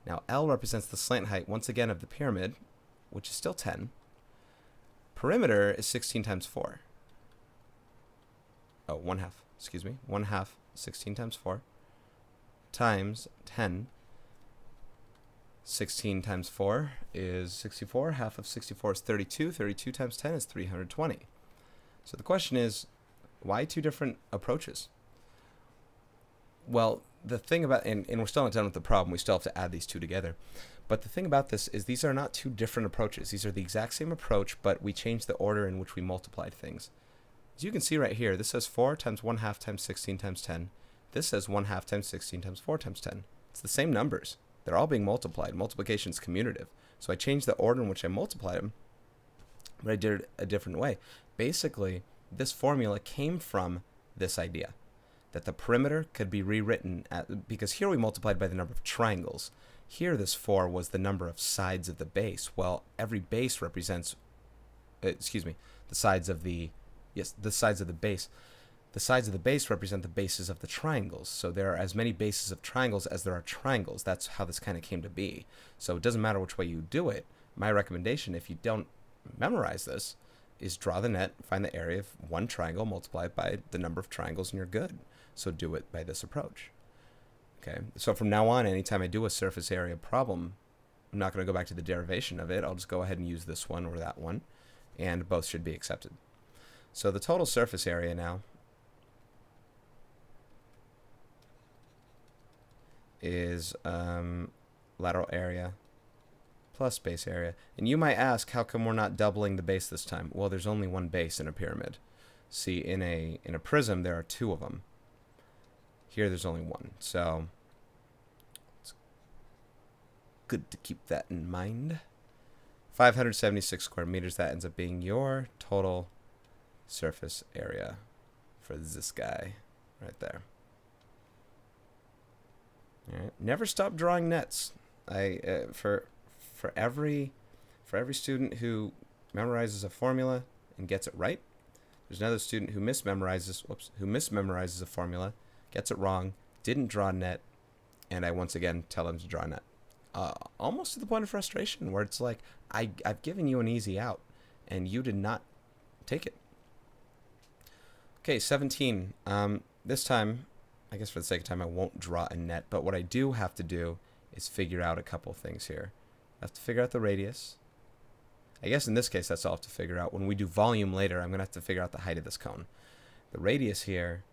Now L represents the slant height once again of the pyramid, which is still 10. Perimeter is 16 times 4. Oh, 1/2. Excuse me. 1/2 16 times 4 times 10. 16 times 4 is 64. Half of 64 is 32. 32 times 10 is 320. So the question is, why 2 different approaches? Well, the thing about, and we're still not done with the problem, we still have to add these 2 together. But the thing about this is these are not 2 different approaches. These are the exact same approach, but we changed the order in which we multiplied things. As you can see right here, this says 4 times 1/2 times 16 times 10. This says 1/2 times 16 times 4 times 10. It's the same numbers. They're all being multiplied. Multiplication is commutative. So I changed the order in which I multiplied them, but I did it a different way. Basically, this formula came from this idea that the perimeter could be rewritten because here we multiplied by the number of triangles. Here this 4 was the number of sides of the base. Well, every base represents, the sides of the, the sides of the base. The sides of the base represent the bases of the triangles. So there are as many bases of triangles as there are triangles. That's how this kind of came to be. So it doesn't matter which way you do it. My recommendation, if you don't memorize this, is draw the net, find the area of one triangle, multiply it by the number of triangles, and you're good. So do it by this approach. Okay, so from now on, anytime I do a surface area problem, I'm not going to go back to the derivation of it. I'll just go ahead and use this one or that one, and both should be accepted. So the total surface area now is lateral area plus base area. And you might ask, how come we're not doubling the base this time? Well, there's only one base in a pyramid. See, in a prism, there are 2 of them. Here, there's only 1. So it's good to keep that in mind. 576 square meters, that ends up being your total surface area for this guy right there. All right. Never stop drawing nets. For every student who memorizes a formula and gets it right, there's another student who mismemorizes a formula, gets it wrong, didn't draw a net, and I once again tell them to draw a net. Almost to the point of frustration where it's like, I've given you an easy out, and you did not take it. Okay, 17. This time, I guess for the sake of time, I won't draw a net, but what I do have to do is figure out a couple things here. I have to figure out the radius. I guess in this case, that's all I have to figure out. When we do volume later, I'm going to have to figure out the height of this cone. The radius here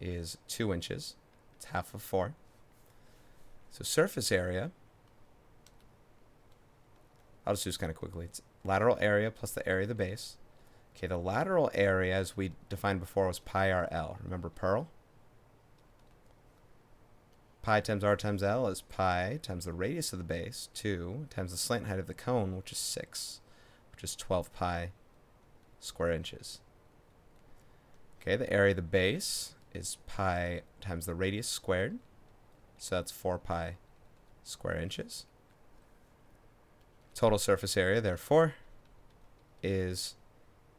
is 2 inches. It's half of 4. So surface area, I'll just do this kind of quickly. It's lateral area plus the area of the base. Okay, the lateral area, as we defined before, was pi RL. Remember Pearl? Pi times r times l is pi times the radius of the base, 2, times the slant height of the cone, which is 6, which is 12 pi square inches. Okay, the area of the base is pi times the radius squared, so that's 4 pi square inches. Total surface area, therefore, is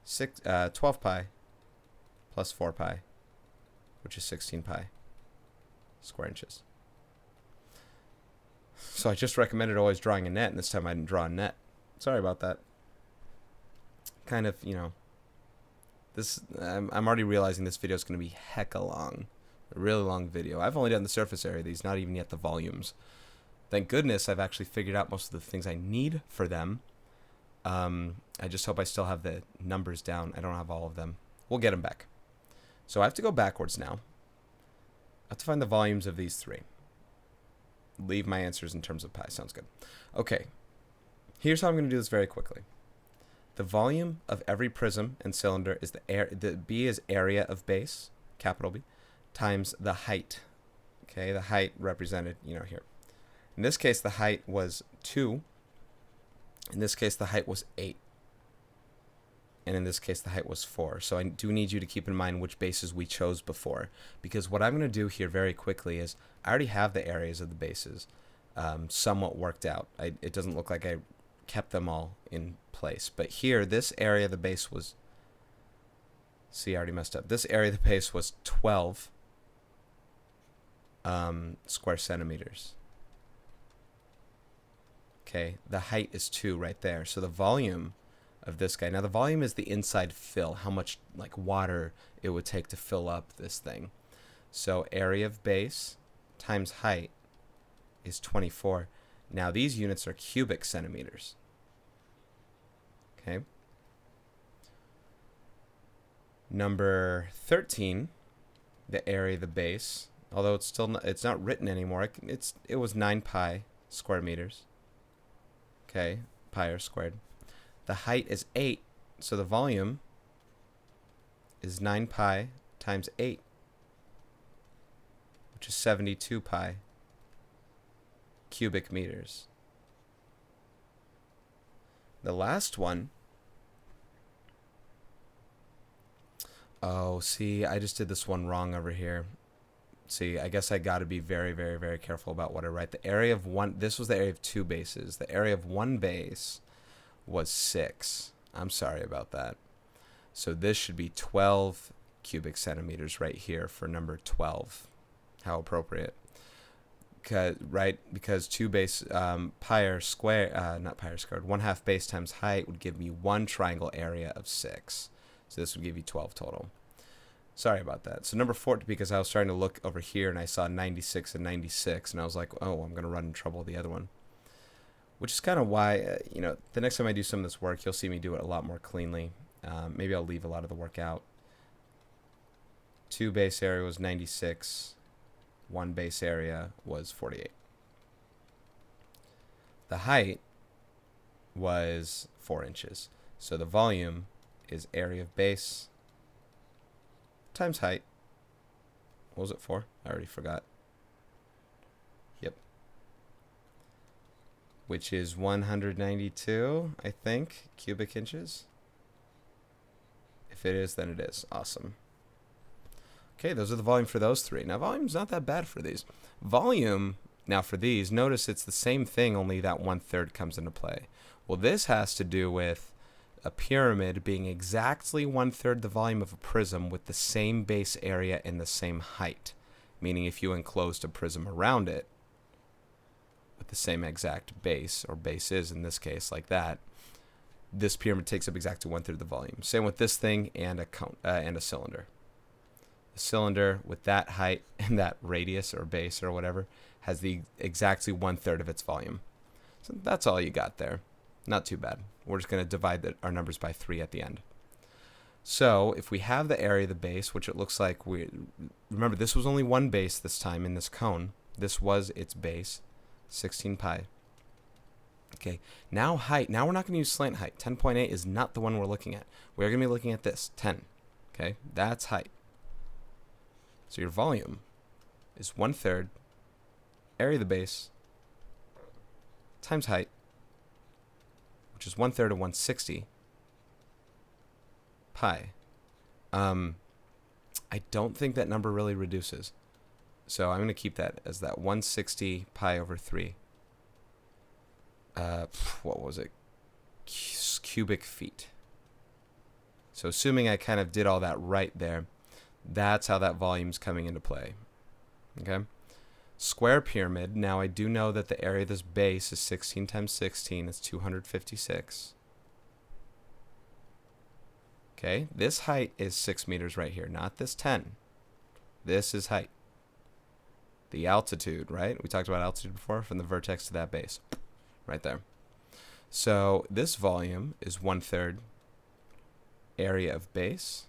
12 pi plus 4 pi, which is 16 pi square inches. So I just recommended always drawing a net, and this time I didn't draw a net. Sorry about that. Kind of, this I'm already realizing this video is going to be hecka long. A really long video. I've only done the surface area. These, not even yet the volumes. Thank goodness I've actually figured out most of the things I need for them. I just hope I still have the numbers down. I don't have all of them. We'll get them back. So I have to go backwards now. I have to find the volumes of these 3. Leave my answers in terms of pi. Sounds good. Okay. Here's how I'm going to do this very quickly. The volume of every prism and cylinder is the B is area of base, capital B, times the height. Okay, the height represented, here. In this case, the height was 2. In this case, the height was 8. And in this case, the height was 4. So I do need you to keep in mind which bases we chose before. Because what I'm going to do here very quickly is, I already have the areas of the bases somewhat worked out. It doesn't look like I kept them all in place. But here, this area of the base was... See, I already messed up. This area of the base was 12 square centimeters. Okay, the height is 2 right there. So the volume of this guy. Now the volume is the inside fill, how much like water it would take to fill up this thing. So area of base times height is 24. Now these units are cubic centimeters. Okay. Number 13, the area of the base, although it's still not, it's not written anymore. It was 9 pi square meters. Okay, pi r squared. The height is 8, so the volume is 9 pi times 8, which is 72 pi cubic meters. The last one, oh, see, I just did this one wrong over here. See, I guess I got to be very, very, very careful about what I write. The area of one, this was the area of 2 bases. The area of 1 base was 6. I'm sorry about that. So this should be 12 cubic centimeters right here for number 12. How appropriate. Because 2 base, pi r square, not pi r squared, 1/2 base times height would give me 1 triangle area of 6. So this would give you 12 total. Sorry about that. So number 4, because I was trying to look over here and I saw 96 and 96, and I was like, oh, I'm going to run in trouble with the other one. Which is kind of why, you know, the next time I do some of this work, you'll see me do it a lot more cleanly. Maybe I'll leave a lot of the work out. 2 base area was 96. 1 base area was 48. The height was 4 inches. So the volume is area of base times height. What was it for? I already forgot. Yep. Which is 192, I think, cubic inches. If it is, then it is. Awesome. Okay, those are the volume for those 3. Now, volume's not that bad for these. Volume, now for these, notice it's the same thing, only that 1/3 comes into play. Well, this has to do with a pyramid being exactly 1/3 the volume of a prism with the same base area and the same height. Meaning if you enclosed a prism around it with the same exact base, or bases in this case, like that, this pyramid takes up exactly 1/3 the volume. Same with this thing and a cylinder. A cylinder with that height and that radius or base or whatever has the exactly 1/3 of its volume. So that's all you got there. Not too bad. We're just going to divide our numbers by 3 at the end. So if we have the area of the base, which it looks like remember this was only 1 base this time in this cone. This was its base, 16 pi. Okay, now height. Now we're not going to use slant height. 10.8 is not the one we're looking at. We're going to be looking at this, 10. Okay, that's height. So your volume is 1/3 area of the base times height, which is 1/3 of 160 pi. I don't think that number really reduces. So I'm going to keep that as that 160 pi over 3. What was it? Cubic feet. So assuming I kind of did all that right there, that's how that volume's coming into play. Okay? Square pyramid. Now I do know that the area of this base is 16 times 16. That's 256. Okay? This height is 6 meters right here, not this 10. This is height. The altitude, right? We talked about altitude before, from the vertex to that base. Right there. So this volume is 1/3 area of base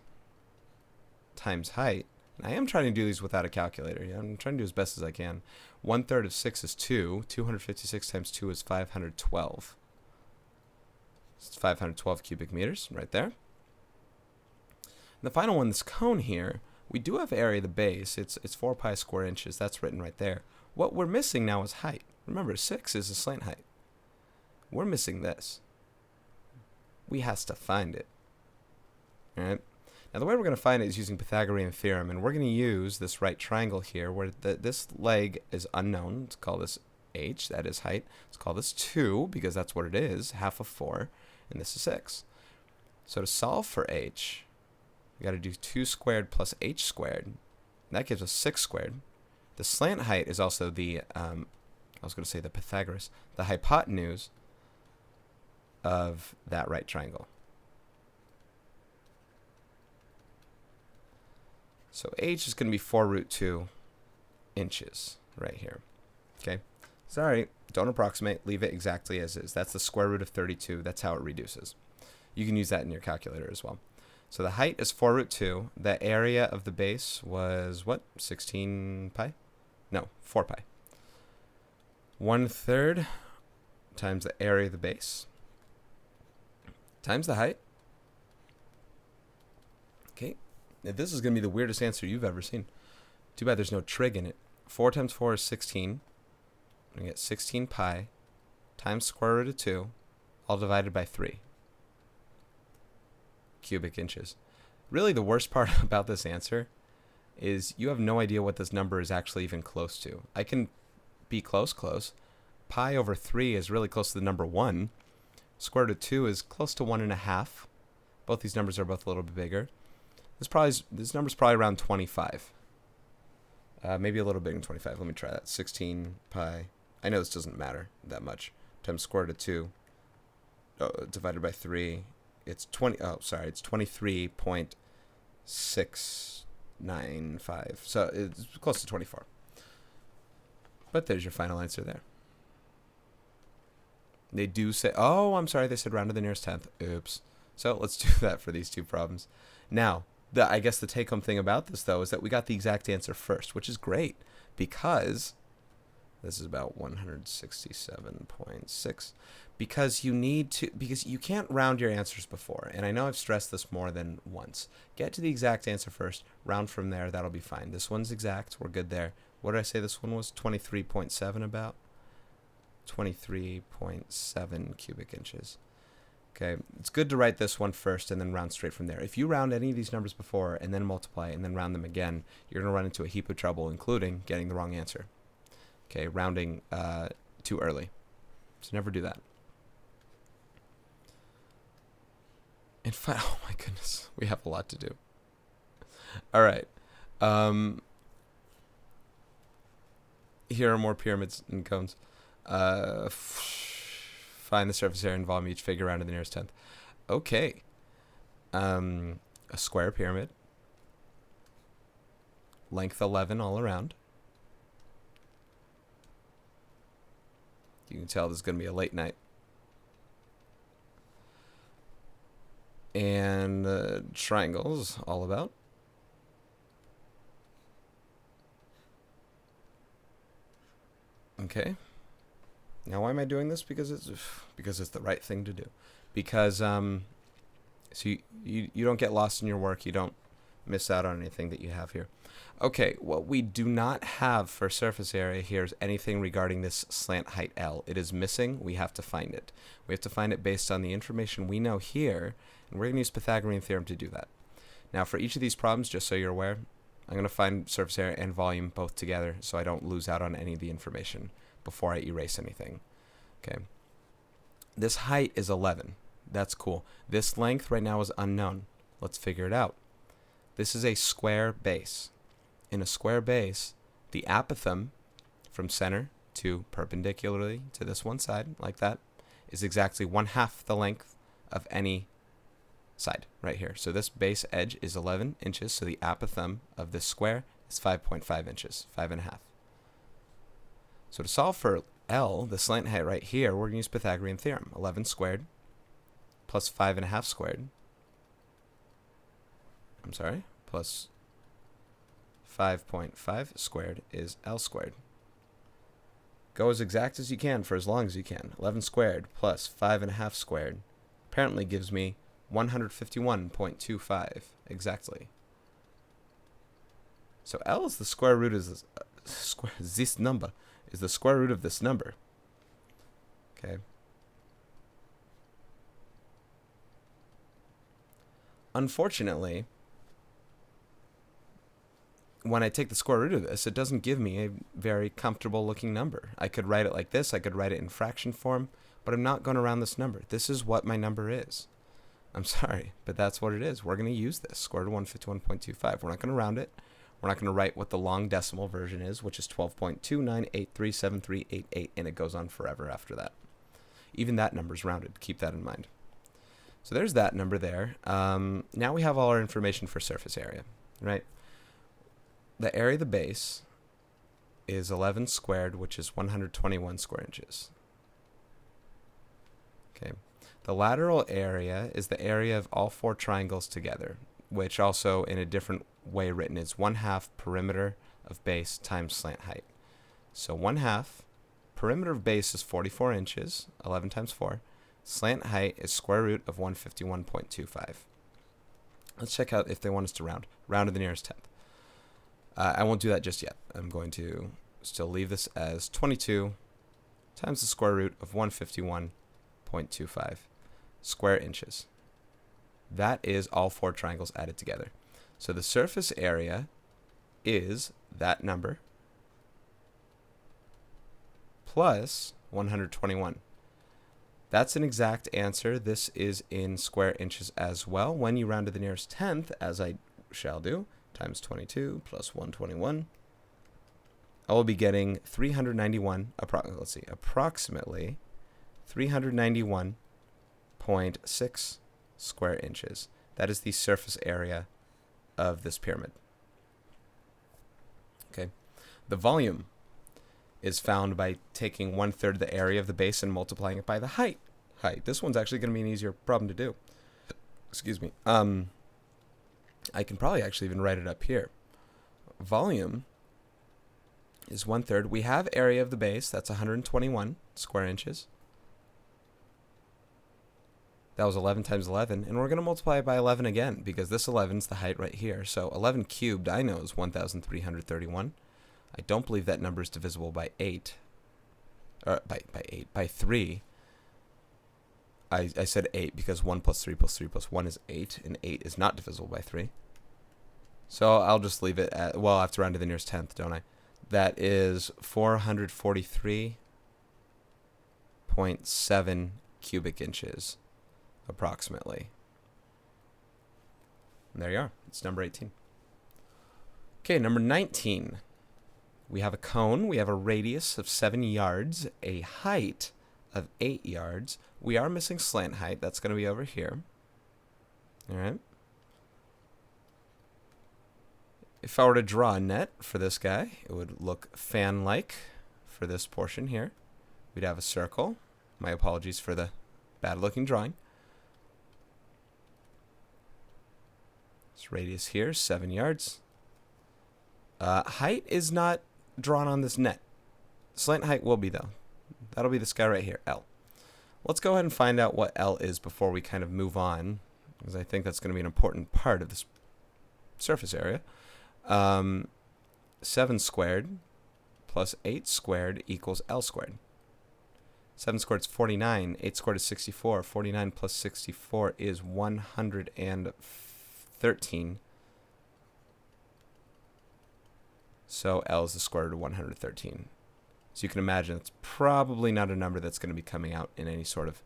times height. And I am trying to do these without a calculator. Yeah, I'm trying to do as best as I can. 1/3 of 6 is 2. 256 times 2 is 512. It's 512 cubic meters right there. And the final one, this cone here, we do have area of the base. It's 4 pi square inches. That's written right there. What we're missing now is height. Remember, 6 is a slant height. We're missing this. We has to find it. Alright? Now the way we're going to find it is using Pythagorean theorem, and we're going to use this right triangle here where this leg is unknown. Let's call this h, that is height. Let's call this 2 because that's what it is, half of 4, and this is 6. So to solve for h, we got to do 2 squared plus h squared. And that gives us 6 squared. The slant height is also the, I was going to say the Pythagoras, the hypotenuse of that right triangle. So h is going to be 4 root 2 inches right here. Okay? Sorry, don't approximate. Leave it exactly as is. That's the square root of 32. That's how it reduces. You can use that in your calculator as well. So the height is 4 root 2. The area of the base was what? 16 pi? No, 4 pi. 1/3 times the area of the base times the height. Okay. Now this is going to be the weirdest answer you've ever seen. Too bad there's no trig in it. 4 times 4 is 16. We get 16 pi times square root of 2, all divided by 3 cubic inches. Really, the worst part about this answer is you have no idea what this number is actually even close to. I can be close. Pi over 3 is really close to the number 1. Square root of 2 is close to 1.5. Both these numbers are both a little bit bigger. This number's probably around 25. Maybe a little bigger than 25. Let me try that. 16 pi. I know this doesn't matter that much. Times square root of 2 divided by 3. It's 20. Oh, sorry. It's 23.695. So it's close to 24. But there's your final answer there. They do say, oh, I'm sorry, they said round to the nearest tenth. Oops. So let's do that for these two problems. Now, I guess the take-home thing about this, though, is that we got the exact answer first, which is great because this is about 167.6. Because you can't round your answers before. And I know I've stressed this more than once. Get to the exact answer first, round from there, that'll be fine. This one's exact, we're good there. What did I say this one was? 23.7 about? 23.7 cubic inches. Okay, it's good to write this one first and then round straight from there. If you round any of these numbers before and then multiply and then round them again, you're going to run into a heap of trouble, including getting the wrong answer. Okay, rounding too early. So never do that. In fact, oh my goodness, we have a lot to do. All right. Here are more pyramids and cones. Find the surface area and volume each figure round to the nearest tenth. Okay. A square pyramid. Length 11 all around. You can tell this is going to be a late night. And triangles all about. Okay. Now, why am I doing this? Because it's the right thing to do. Because so you don't get lost in your work. You don't miss out on anything that you have here. Okay, what we do not have for surface area here is anything regarding this slant height L. It is missing. We have to find it. We have to find it based on the information we know here, and we're going to use Pythagorean theorem to do that. Now, for each of these problems, just so you're aware, I'm going to find surface area and volume both together so I don't lose out on any of the information before I erase anything. Okay. This height is 11. That's cool. This length right now is unknown. Let's figure it out. This is a square base. In a square base, the apothem from center to perpendicularly to this one side, like that, is exactly 1/2 the length of any side right here. So this base edge is 11 inches, so the apothem of this square is 5.5 inches, 5.5. So to solve for L, the slant height right here, we're going to use Pythagorean theorem. 11 squared plus 5.5 squared. I'm sorry, plus 5.5 squared is L squared. Go as exact as you can for as long as you can. 11 squared plus 5.5 squared apparently gives me 151.25 exactly. So L is the square root of this number. is the square root of this number. Okay. Unfortunately, when I take the square root of this, it doesn't give me a very comfortable looking number. I could write it like this. I could write it in fraction form, but I'm not going to round this number. This is what my number is. I'm sorry, but that's what it is. We're going to use this, square root of 151.25. We're not going to round it. We're not going to write what the long decimal version is, which is 12.29837388, and it goes on forever after that. Even that number is rounded. Keep that in mind. So there's that number there. Now we have all our information for surface area, right? The area of the base is 11 squared, which is 121 square inches. Okay. The lateral area is the area of all four triangles together, which also in a different way written is 1/2 perimeter of base times slant height. So 1/2 perimeter of base is 44 inches, 11 times 4. Slant height is square root of 151.25. Let's check out if they want us to round. Round to the nearest tenth. I won't do that just yet. I'm going to still leave this as 22 times the square root of 151.25 square inches. That is all four triangles added together. So the surface area is that number plus 121. That's an exact answer. This is in square inches as well. When you round to the nearest tenth, as I shall do, times 22 plus 121, I will be getting 391, approximately 391.6 square inches. That is the surface area of this pyramid. Okay. The volume is found by taking 1/3 of the area of the base and multiplying it by the height. This one's actually going to be an easier problem to do. Excuse me. I can probably actually even write it up here. Volume is 1/3. We have area of the base. That's 121 square inches. That was 11 times 11. And we're going to multiply it by 11 again because this 11 is the height right here. So 11 cubed, I know, is 1,331. I don't believe that number is divisible by 8. Or by 3. I said 8 because 1 plus 3 plus 3 plus 1 is 8, and 8 is not divisible by 3. So I'll just leave it at, well, I have to round to the nearest tenth, don't I? That is 443.7 cubic inches, approximately. And there you are. It's number 18. Okay, number 19. We have a cone. We have a radius of 7 yards, a height of 8 yards. We are missing slant height. That's going to be over here. All right. If I were to draw a net for this guy, it would look fan-like for this portion here. We'd have a circle. My apologies for the bad-looking drawing. This radius here, 7 yards. Height is not drawn on this net. Slant height will be, though. That'll be this guy right here, L. Let's go ahead and find out what L is before we kind of move on, because I think that's going to be an important part of this surface area. 7 squared plus 8 squared equals L squared. 7 squared is 49. 8 squared is 64. 49 plus 64 is 113. So L is the square root of 113. So you can imagine it's probably not a number that's going to be coming out in any sort of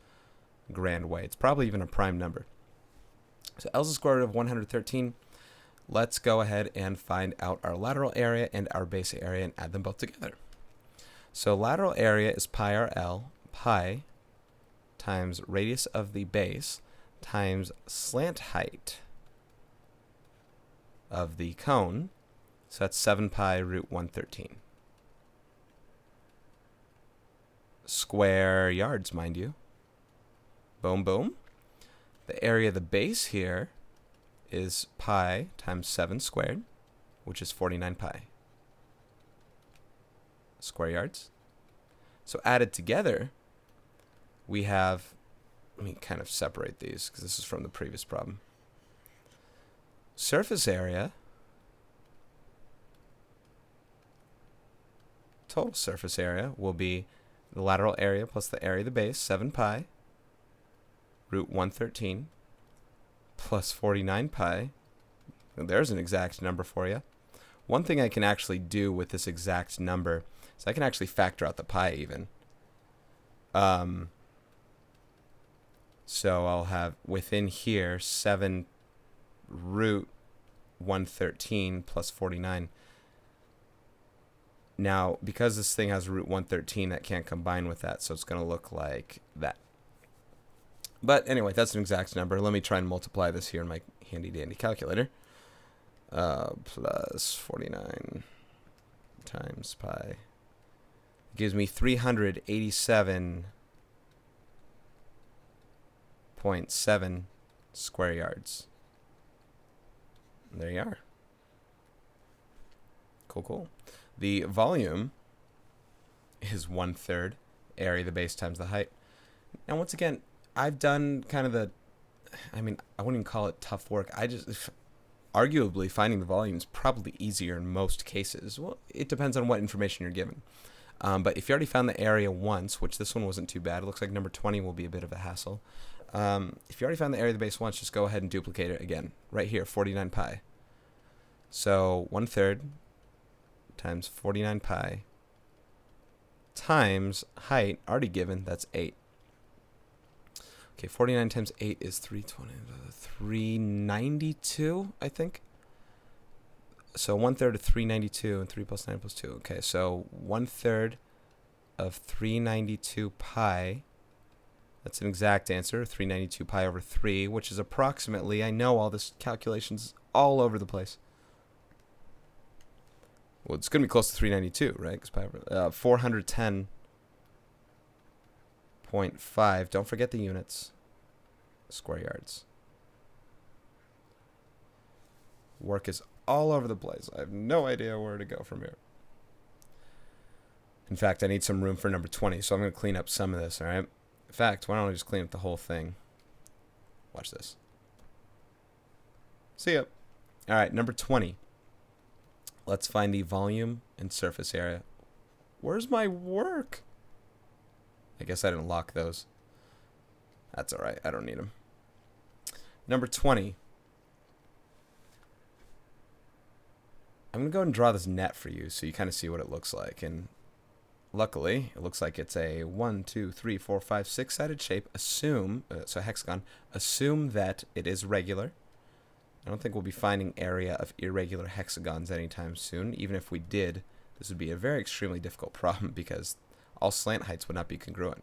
grand way. It's probably even a prime number. So L is the square root of 113. Let's go ahead and find out our lateral area and our base area and add them both together. So lateral area is pi r L, pi times radius of the base times slant height of the cone. So that's 7 pi root 113. Square yards, mind you. Boom, boom. The area of the base here is pi times 7 squared, which is 49 pi. Square yards. So added together, we have, let me kind of separate these because this is from the previous problem. Surface area total surface area will be the lateral area plus the area of the base, 7 pi, root 113, plus 49 pi. There's an exact number for you. One thing I can actually do with this exact number is I can actually factor out the pi even. So I'll have within here 7 root 113 plus 49. Now, because this thing has root 113, that can't combine with that, so it's going to look like that. But anyway, that's an exact number. Let me try and multiply this here in my handy-dandy calculator. Plus 49 times pi gives me 387.7 square yards. And there you are. Cool, cool. The volume is 1/3 area of the base times the height. And once again, I've done kind of I wouldn't even call it tough work. Arguably, finding the volume is probably easier in most cases. Well, it depends on what information you're given. But if you already found the area once, which this one wasn't too bad, it looks like number 20 will be a bit of a hassle. If you already found the area of the base once, just go ahead and duplicate it again. Right here, 49 pi. So 1/3 times 49 pi times height, already given, that's 8. Okay, 49 times 8 is 392, I think. So 1/3 of 392 and 3 plus 9 plus 2. Okay, so 1/3 of 392 pi. That's an exact answer, 392 pi over 3, which is approximately, I know all this calculations all over the place. Well, it's going to be close to 392, right? 'Cause pi over 410.5. Don't forget the units. Square yards. Work is all over the place. I have no idea where to go from here. In fact, I need some room for number 20, so I'm going to clean up some of this, all right? In fact, why don't I just clean up the whole thing? Watch this. See ya. All right, number 20. Let's find the volume and surface area. Where's my work? I guess I didn't lock those. That's all right. I don't need them. Number 20. I'm going to go ahead and draw this net for you so you kind of see what it looks like. And luckily, it looks like it's a 1, 2, 3, 4, 5, 6-sided shape. Assume, so hexagon. Assume that it is regular. I don't think we'll be finding area of irregular hexagons anytime soon. Even if we did, this would be a very extremely difficult problem because all slant heights would not be congruent.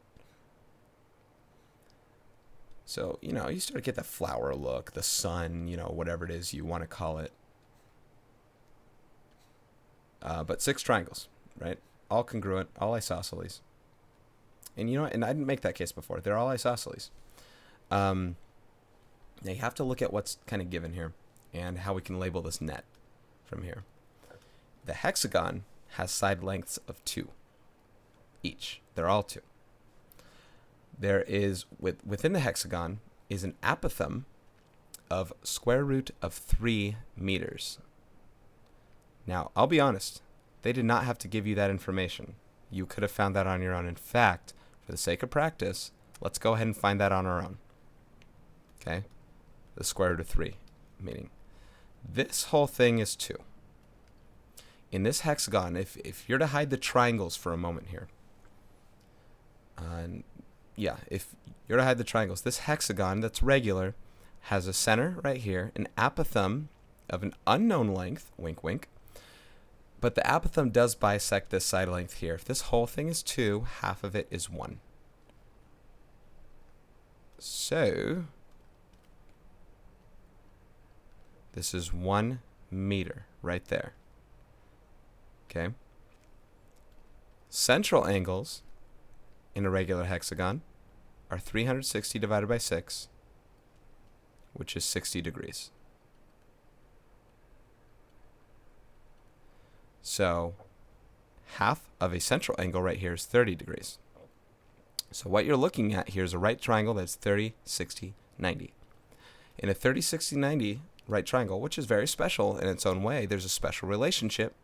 So, you know, you start to get that flower look, the sun, you know, whatever it is you want to call it. But 6 triangles, right? All congruent, all isosceles. And you know what? And I didn't make that case before. They're all isosceles. Now you have to look at what's kind of given here and how we can label this net from here. The hexagon has side lengths of 2 each. They're all 2. There is, within the hexagon, is an apothem of square root of 3 meters. Now, I'll be honest, they did not have to give you that information. You could have found that on your own. In fact, for the sake of practice, let's go ahead and find that on our own. Okay? The square root of 3, meaning this whole thing is 2. In this hexagon, if you're to hide the triangles for a moment here, if you're to hide the triangles, this hexagon that's regular has a center right here, an apothem of an unknown length, wink wink, but the apothem does bisect this side length here. If this whole thing is 2, half of it is 1. So this is 1 meter right there. Okay. Central angles in a regular hexagon are 360 divided by 6, which is 60 degrees. So half of a central angle right here is 30 degrees. So what you're looking at here is a right triangle that's 30, 60, 90. In a 30, 60, 90 right triangle, which is very special in its own way, there's a special relationship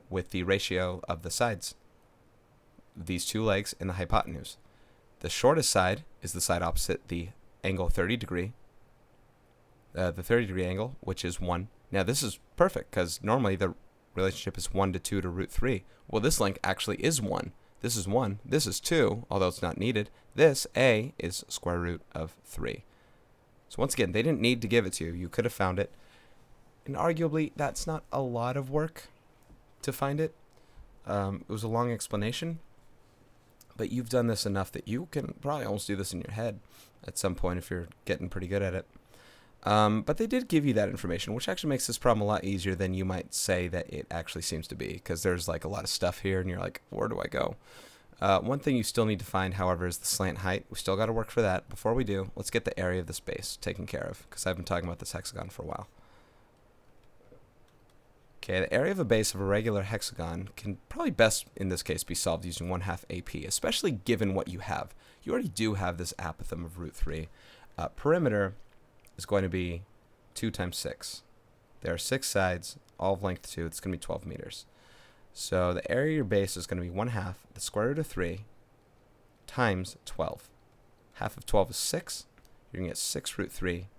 with the ratio of the sides, these two legs and the hypotenuse. The shortest side is the side opposite the angle 30 degree, the 30 degree angle, which is 1. Now this is perfect because normally the relationship is 1 to 2 to root 3. Well, this length actually is 1. This is 1. This is 2, although it's not needed. This, A, is square root of 3. So once again, they didn't need to give it to you. You could have found it. And arguably, that's not a lot of work to find it. It was a long explanation. But you've done this enough that you can probably almost do this in your head at some point if you're getting pretty good at it. But they did give you that information, which actually makes this problem a lot easier than you might say that it actually seems to be, because there's like a lot of stuff here, and you're like, where do I go? One thing you still need to find, however, is the slant height. We still got to work for that. Before we do, let's get the area of this base taken care of, because I've been talking about this hexagon for a while. Okay, the area of a base of a regular hexagon can probably best, in this case, be solved using 1/2 AP, especially given what you have. You already do have this apothem of root 3. Perimeter is going to be 2 times 6. There are 6 sides, all of length 2. It's going to be 12 meters. So the area of your base is going to be 1/2 the square root of 3 times 12. Half of 12 is 6. You're going to get 6 root 3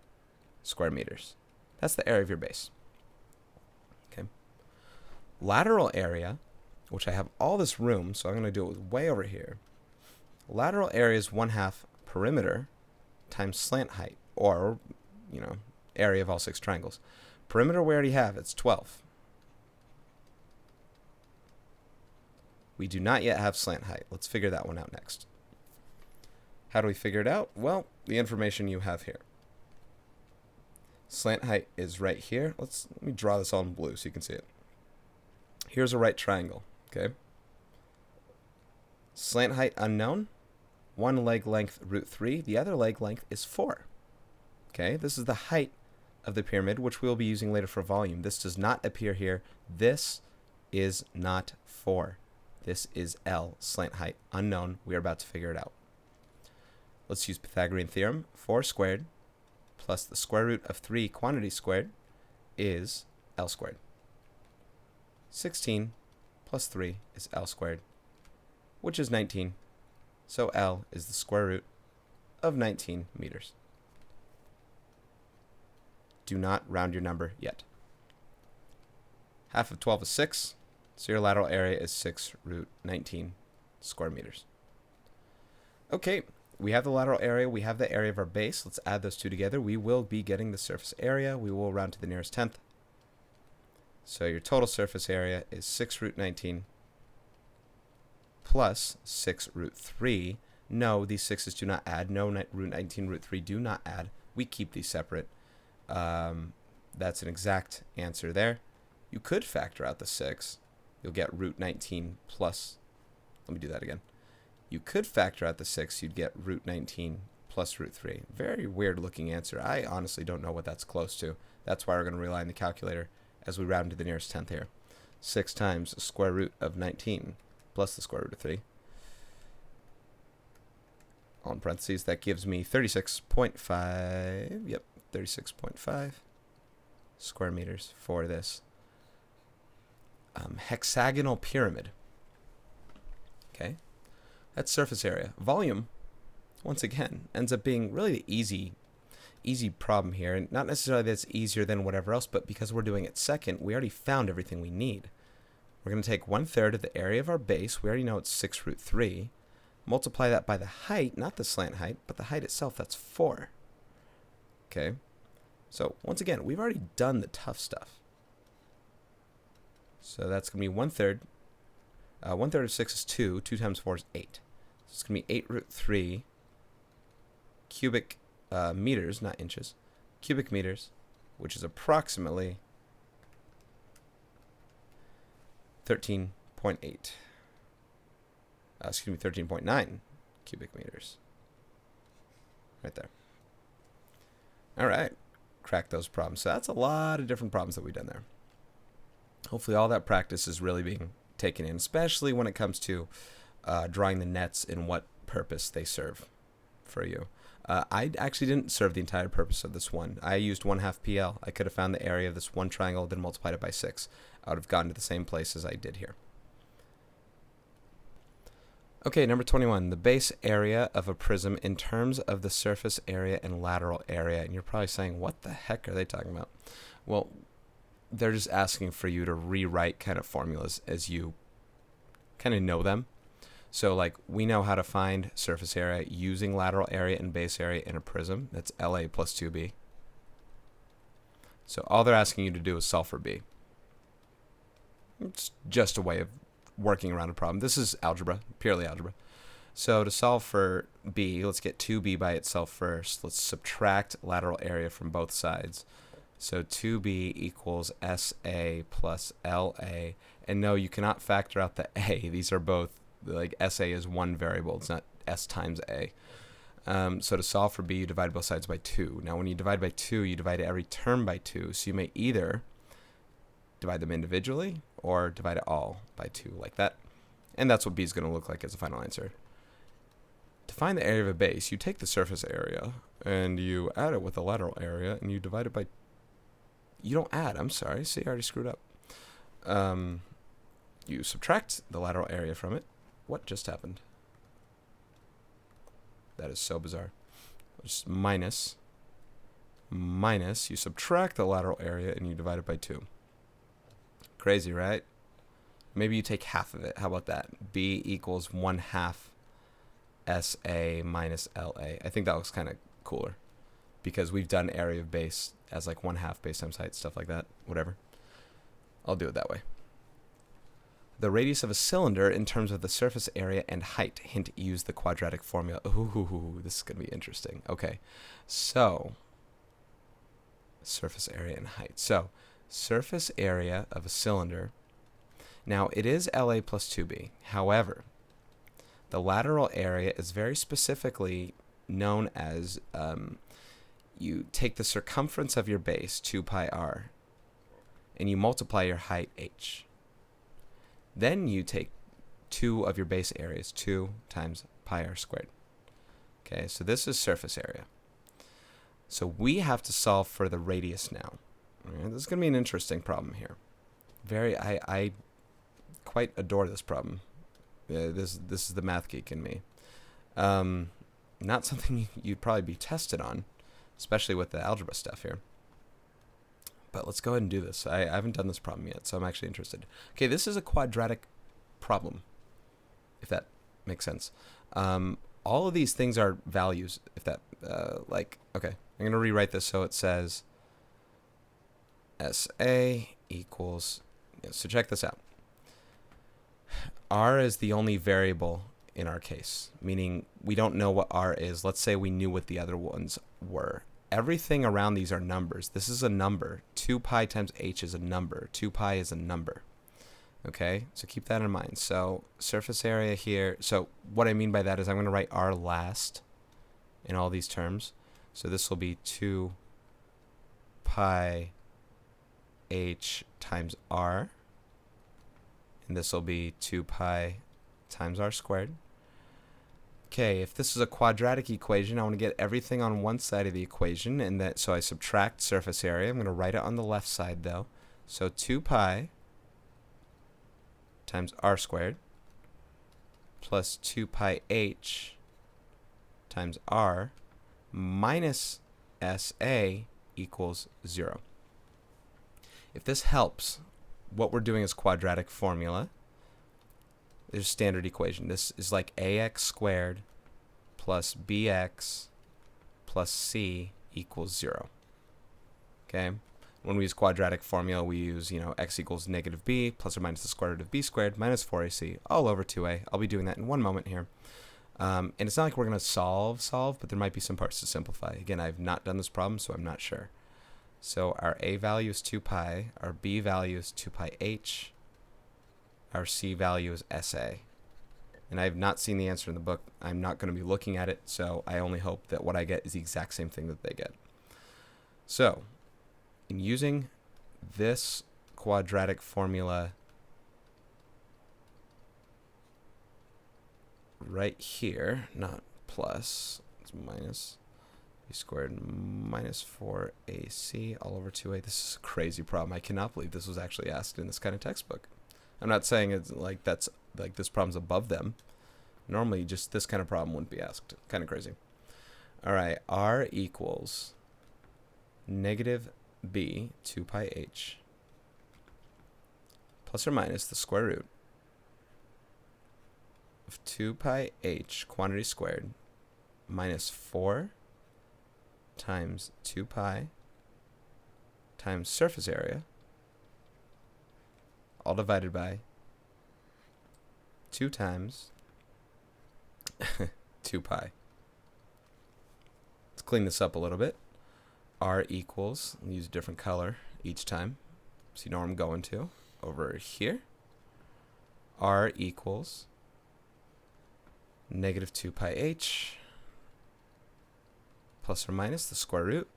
square meters. That's the area of your base. Okay. Lateral area, which I have all this room, so I'm going to do it way over here. Lateral area is 1/2 perimeter times slant height, or, you know, area of all 6 triangles. Perimeter we already have, it's 12. We do not yet have slant height. Let's figure that one out next. How do we figure it out? Well, the information you have here. Slant height is right here. Let me draw this all in blue so you can see it. Here's a right triangle, okay? Slant height unknown. One leg length root 3. The other leg length is 4. Okay, this is the height of the pyramid, which we'll be using later for volume. This does not appear here. This is not 4. This is L, slant height, unknown. We are about to figure it out. Let's use Pythagorean theorem. 4 squared plus the square root of 3 quantity squared is L squared. 16 plus 3 is L squared, which is 19. So L is the square root of 19 meters. Do not round your number yet. Half of 12 is 6, so your lateral area is 6 root 19 square meters. Okay, we have the lateral area, we have the area of our base. Let's add those two together. We will be getting the surface area. We will round to the nearest tenth. So your total surface area is 6 root 19 plus 6 root 3. No, these 6's do not add. No, root 19, root 3 do not add. We keep these separate. That's an exact answer there. You could factor out the 6. You'll get root 19 plus, let me do that again. You could factor out the 6. You'd get root 19 plus root 3. Very weird looking answer. I honestly don't know what that's close to. That's why we're going to rely on the calculator as we round to the nearest tenth here. 6 times the square root of 19 plus the square root of 3. All in parentheses, that gives me 36.5. Yep, 36.5 square meters for this hexagonal pyramid. Okay, that's surface area. Volume, once again, ends up being really the easy problem here, and not necessarily that it's easier than whatever else, but because we're doing it second, we already found everything we need. We're going to take 1/3 of the area of our base. We already know it's 6 root 3. Multiply that by the height, not the slant height, but the height itself. That's 4. Okay, so once again, we've already done the tough stuff. So that's going to be 1/3. 1/3 of 6 is 2. 2 times 4 is 8. So it's going to be 8 root 3 cubic meters, not inches, cubic meters, which is approximately 13.8. 13.9 cubic meters. Right there. All right. Crack those problems. So that's a lot of different problems that we've done there. Hopefully all that practice is really being taken in, especially when it comes to drawing the nets and what purpose they serve for you. I actually didn't serve the entire purpose of this one. I used 1/2 PL. I could have found the area of this one triangle, then multiplied it by 6. I would have gone to the same place as I did here. Okay, number 21, the base area of a prism in terms of the surface area and lateral area. And you're probably saying, what the heck are they talking about? Well, they're just asking for you to rewrite kind of formulas as you kind of know them. So like we know how to find surface area using lateral area and base area in a prism. That's LA plus 2B. So all they're asking you to do is solve for B. It's just a way of working around a problem. This is algebra, purely algebra. So to solve for B, let's get 2B by itself first. Let's subtract lateral area from both sides. So 2B equals SA plus LA. And no, you cannot factor out the A. These are both, like SA is one variable. It's not S times A. So to solve for B, you divide both sides by 2. Now when you divide by 2, you divide every term by 2. So you may either divide them individually or divide it all by 2 like that. And that's what B is going to look like as a final answer. To find the area of a base, you take the surface area and you add it with the lateral area and you divide it by... You don't add, I'm sorry. See, I already screwed up. You subtract the lateral area from it. What just happened? That is so bizarre. Just minus, you subtract the lateral area and you divide it by 2. Crazy, right? Maybe you take half of it. How about that? B equals 1/2 SA minus LA. I think that looks kind of cooler because we've done area of base as like 1/2 base times height, stuff like that. Whatever. I'll do it that way. The radius of a cylinder in terms of the surface area and height. Hint, use the quadratic formula. Ooh, this is going to be interesting. Okay, so surface area and height. So surface area of a cylinder. Now, it is LA plus 2B. However, the lateral area is very specifically known as, you take the circumference of your base, 2 pi r, and you multiply your height, h. Then you take 2 of your base areas, 2 times pi r squared. Okay, so this is surface area. So we have to solve for the radius now. Right, this is going to be an interesting problem here. I quite adore this problem. This is the math geek in me. Not something you'd probably be tested on, especially with the algebra stuff here. But let's go ahead and do this. I haven't done this problem yet, so I'm actually interested. Okay, this is a quadratic problem, if that makes sense. All of these things are values, if that, okay, I'm going to rewrite this so it says SA equals, so check this out. R is the only variable in our case, meaning we don't know what R is. Let's say we knew what the other ones were. Everything around these are numbers. This is a number. 2 pi times h is a number. 2 pi is a number. Okay, so keep that in mind. So surface area here. So what I mean by that is I'm going to write R last in all these terms. So this will be 2 pi h times R. And this will be 2 pi times r squared. Okay, if this is a quadratic equation, I want to get everything on one side of the equation, and that so I subtract surface area. I'm going to write it on the left side though. So 2 pi times r squared plus 2 pi h times r minus SA equals 0. If this helps, what we're doing is quadratic formula. There's a standard equation. This is like ax squared plus bx plus c equals 0. Okay? When we use quadratic formula, we use, x equals negative b plus or minus the square root of b squared minus 4ac all over 2a. I'll be doing that in one moment here. And it's not like we're going to solve, but there might be some parts to simplify. Again, I've not done this problem, so I'm not sure. So our a value is 2 pi, our b value is 2 pi h, our c value is SA. And I have not seen the answer in the book. I'm not going to be looking at it, so I only hope that what I get is the exact same thing that they get. So, in using this quadratic formula right here, not plus, it's minus, b squared minus 4ac all over 2a. This is a crazy problem. I cannot believe this was actually asked in this kind of textbook. I'm not saying it's like that's like this problem's above them. Normally, just this kind of problem wouldn't be asked. Kind of crazy. All right, r equals negative b 2 pi h plus or minus the square root of 2 pi h quantity squared minus 4 times 2 pi times surface area, all divided by 2 times 2 pi. Let's clean this up a little bit. R equals, I'll use a different color each time so you know where I'm going to. Over here, R equals negative 2 pi h plus or minus the square root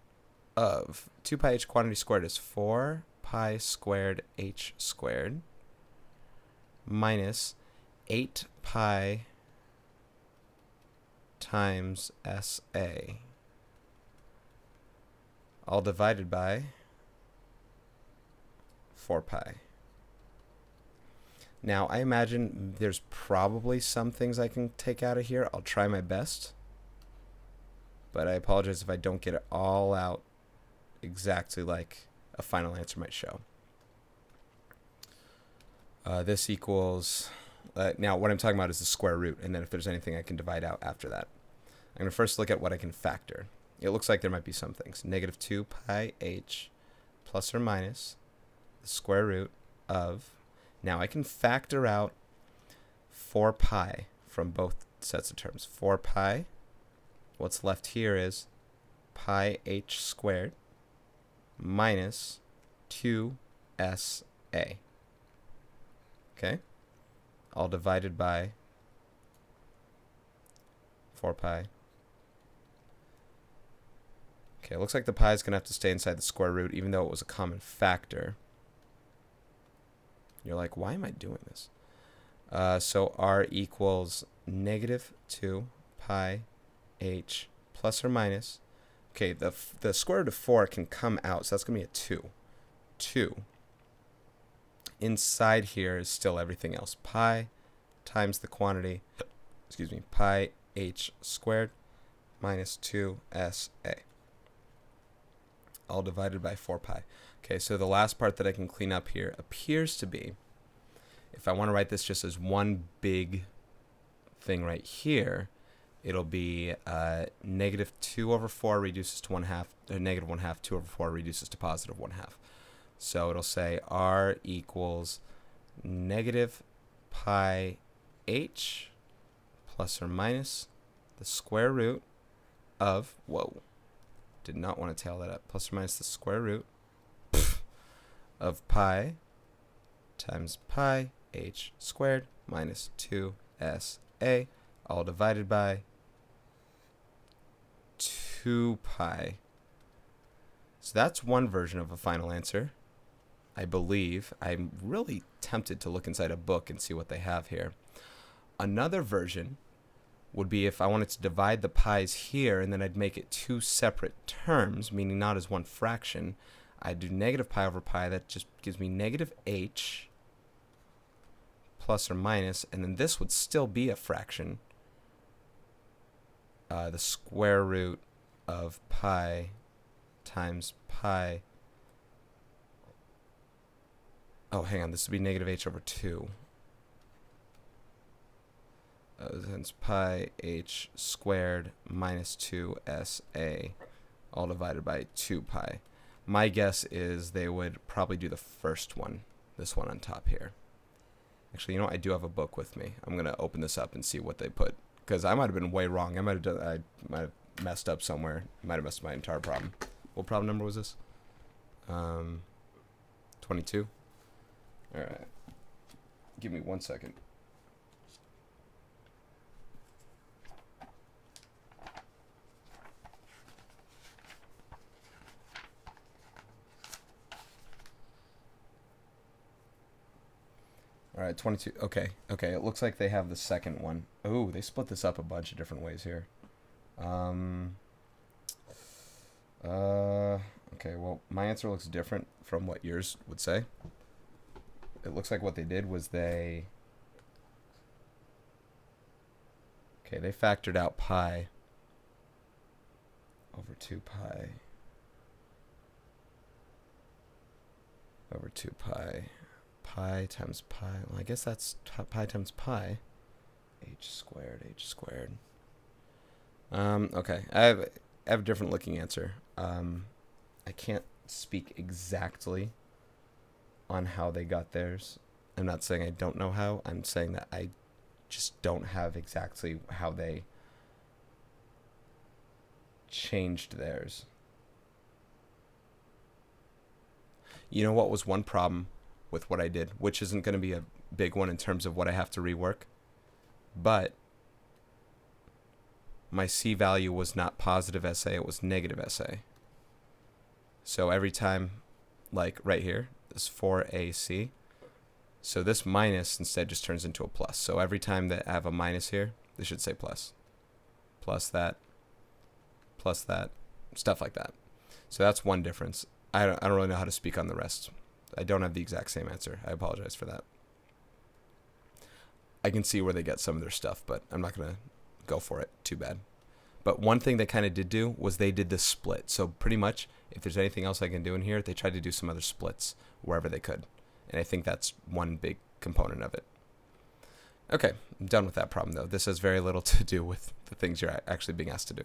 of 2 pi h quantity squared is 4 pi squared h squared minus 8 pi times SA, all divided by 4 pi. Now, I imagine there's probably some things I can take out of here. I'll try my best, but I apologize if I don't get it all out exactly like a final answer might show. This equals, now what I'm talking about is the square root, and then if there's anything I can divide out after that. I'm going to first look at what I can factor. It looks like there might be some things. Negative 2 pi h plus or minus the square root of, now I can factor out 4 pi from both sets of terms. 4 pi, what's left here is pi h squared minus 2sa. Okay? All divided by 4 pi. Okay, it looks like the pi is going to have to stay inside the square root, even though it was a common factor. You're like, why am I doing this? So r equals negative 2 pi h plus or minus. Okay, the square root of 4 can come out, so that's going to be a 2. 2. Inside here is still everything else. Pi times the quantity, excuse me, pi h squared minus 2sa, all divided by 4 pi. Okay, so the last part that I can clean up here appears to be, if I want to write this just as one big thing right here, it'll be negative 2 over 4 reduces to 1/2, negative 1/2, 2 over 4 reduces to positive 1/2. So it'll say r equals negative pi h plus or minus the square root of, whoa, did not want to tail that up, plus or minus the square root of pi times pi h squared minus 2sa, all divided by 2 pi. So that's one version of a final answer, I believe. I'm really tempted to look inside a book and see what they have here. Another version would be if I wanted to divide the pi's here, and then I'd make it 2 separate terms, meaning not as one fraction. I'd do negative pi over pi. That just gives me negative h plus or minus, and then this would still be a fraction. The square root of pi times pi. Oh, hang on. This would be negative h over 2. Hence pi h squared minus 2sa, all divided by 2 pi. My guess is they would probably do the first one, this one on top here. Actually, you know what? I do have a book with me. I'm going to open this up and see what they put, because I might have been way wrong. I might have messed up somewhere. I might have messed up my entire problem. What problem number was this? 22? All right. Give me 1 second. All right, 22. Okay, it looks like they have the second one. Oh, they split this up a bunch of different ways here. Okay, well, my answer looks different from what yours would say. It looks like what they did was they factored out pi over 2 pi over 2 pi. Pi times pi. Well, I guess that's pi times pi. H squared. Okay. I have a different looking answer. I can't speak exactly on how they got theirs. I'm not saying I don't know how. I'm saying that I just don't have exactly how they changed theirs. You know what was one problem with what I did, which isn't going to be a big one in terms of what I have to rework, but my C value was not positive SA, it was negative SA. So every time, like right here, this 4AC, so this minus instead just turns into a plus. So every time that I have a minus here, this should say plus. Plus that, stuff like that. So that's one difference. I don't really know how to speak on the rest. I don't have the exact same answer. I apologize for that. I can see where they get some of their stuff, but I'm not going to go for it. Too bad. But one thing they kind of did do was they did this split. So pretty much, if there's anything else I can do in here, they tried to do some other splits wherever they could. And I think that's one big component of it. Okay, I'm done with that problem, though. This has very little to do with the things you're actually being asked to do.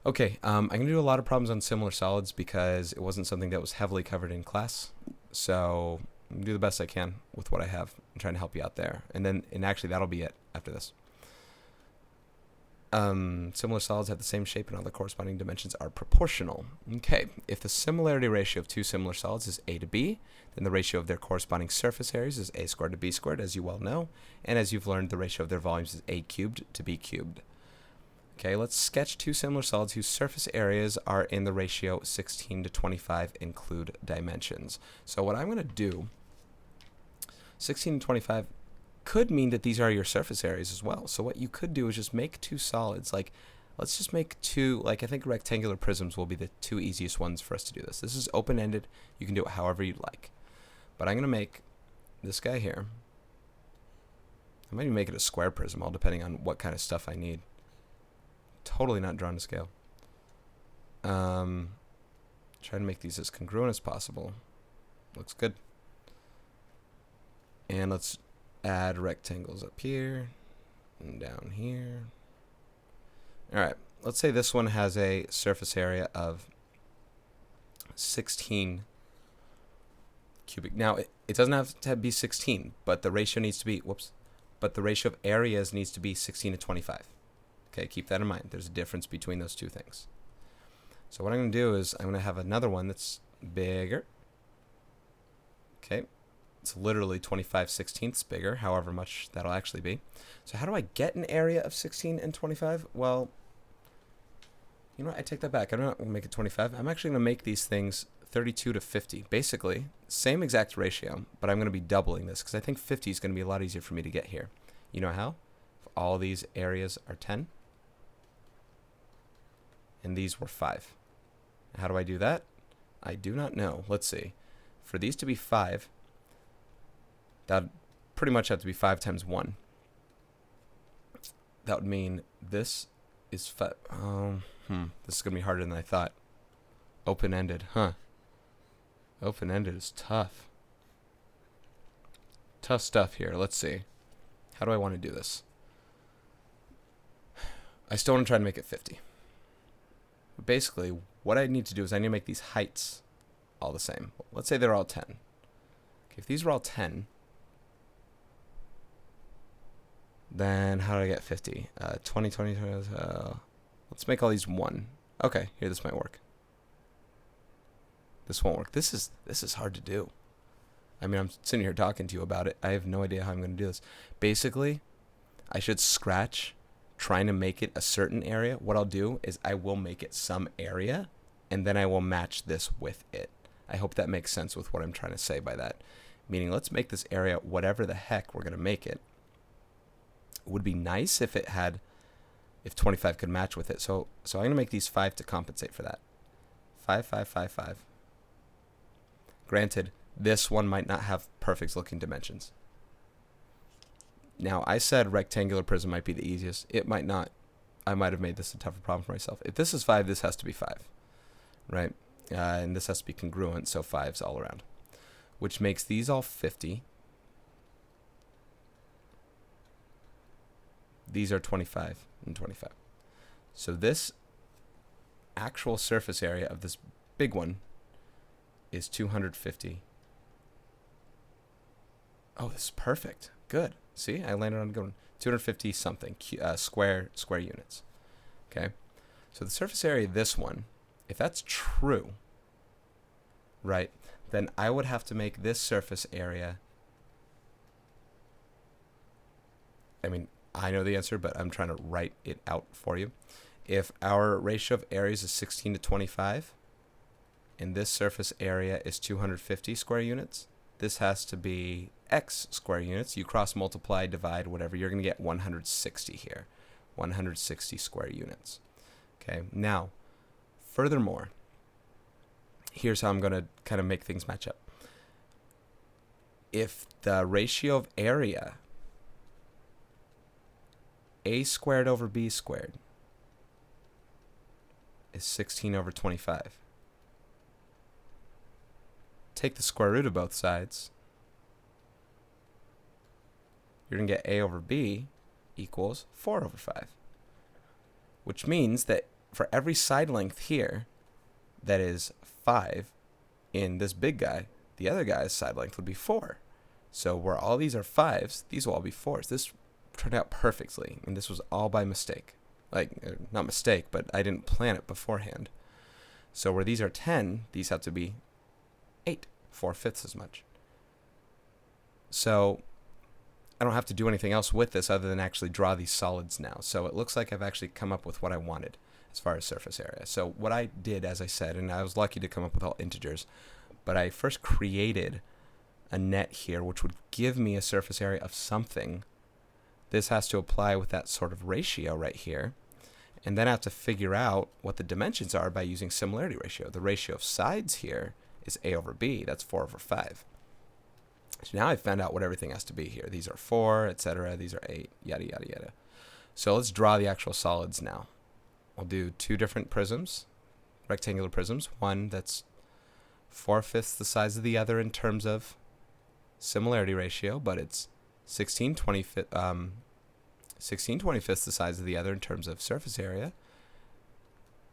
Okay, I'm going to do a lot of problems on similar solids because it wasn't something that was heavily covered in class. So I'm going to do the best I can with what I have. I'm trying to help you out there. And actually, that'll be it after this. Similar solids have the same shape and all the corresponding dimensions are proportional. Okay, if the similarity ratio of two similar solids is A to B, then the ratio of their corresponding surface areas is A squared to B squared, as you well know. And as you've learned, the ratio of their volumes is A cubed to B cubed. Okay, let's sketch two similar solids whose surface areas are in the ratio 16 to 25 include dimensions. So what I'm going to do, 16 to 25 could mean that these are your surface areas as well. So what you could do is just make two solids. Like, let's just make two, like I think rectangular prisms will be the two easiest ones for us to do this. This is open-ended. You can do it however you'd like. But I'm going to make this guy here. I might even make it a square prism, all depending on what kind of stuff I need. Totally not drawn to scale. Try to make these as congruent as possible. Looks good. And let's add rectangles up here and down here. Alright, let's say this one has a surface area of 16 cubic. Now, it doesn't have to be 16, but the ratio needs to be, but the ratio of areas needs to be 16 to 25. Okay, keep that in mind. There's a difference between those two things. So what I'm going to do is I'm going to have another one that's bigger. Okay, it's literally 25/16 bigger, however much that'll actually be. So how do I get an area of 16 and 25? Well, you know what? I take that back. I'm not going to make it 25. I'm actually going to make these things 32 to 50. Basically, same exact ratio, but I'm going to be doubling this because I think 50 is going to be a lot easier for me to get here. You know how? If all these areas are 10, and these were 5. How do I do that? I do not know. Let's see. For these to be 5, that would pretty much have to be 5 times 1. That would mean this is 5. This is going to be harder than I thought. Open-ended, huh? Open-ended is tough. Tough stuff here. Let's see. How do I want to do this? I still want to try to make it 50. But basically, what I need to do is I need to make these heights all the same. Let's say they're all 10. Okay, if these were all 10, then how do I get 50? 20, 20, 20, let's make all these 1. Okay, here, this might work. This won't work. This is hard to do. I mean, I'm sitting here talking to you about it. I have no idea how I'm going to do this. Basically, I should scratch trying to make it a certain area. What I'll do is I will make it some area, and then I will match this with it. I hope that makes sense with what I'm trying to say by that. Meaning, let's make this area whatever the heck we're going to make it. It would be nice if 25 could match with it. So I'm going to make these 5 to compensate for that. 5, 5, 5, 5. Granted, this one might not have perfect looking dimensions. Now, I said rectangular prism might be the easiest. It might not. I might have made this a tougher problem for myself. If this is 5, this has to be 5, right? And this has to be congruent, so 5's all around, which makes these all 50. These are 25 and 25. So this actual surface area of this big one is 250. Oh, this is perfect. Good. See, I landed on a good one. 250 something square units. Okay, so the surface area of this one, if that's true, right, then I would have to make this surface area. I mean, I know the answer, but I'm trying to write it out for you. If our ratio of areas is 16 to 25, and this surface area is 250 square units, this has to be x square units. You cross multiply, divide, whatever. You're going to get 160 here. 160 square units. Okay, now, furthermore, here's how I'm going to kind of make things match up. If the ratio of area, a squared over b squared, is 16 over 25. Take the square root of both sides. You're going to get a over b equals 4 over 5. Which means that for every side length here that is 5 in this big guy, the other guy's side length would be 4. So where all these are 5s, these will all be 4s. This turned out perfectly, and this was all by mistake. Like, not mistake, but I didn't plan it beforehand. So where these are 10, these have to be 8, 4/5 as much. So I don't have to do anything else with this other than actually draw these solids now. So it looks like I've actually come up with what I wanted as far as surface area. So what I did, as I said, and I was lucky to come up with all integers, but I first created a net here, which would give me a surface area of something. This has to apply with that sort of ratio right here. And then I have to figure out what the dimensions are by using similarity ratio. The ratio of sides here is a over b. That's 4 over 5. So now I've found out what everything has to be here. These are 4, etc. These are 8, yada, yada, yada. So let's draw the actual solids now. I'll do 2 different prisms, rectangular prisms. One that's 4/5 the size of the other in terms of similarity ratio, but it's 16 25ths the size of the other in terms of surface area.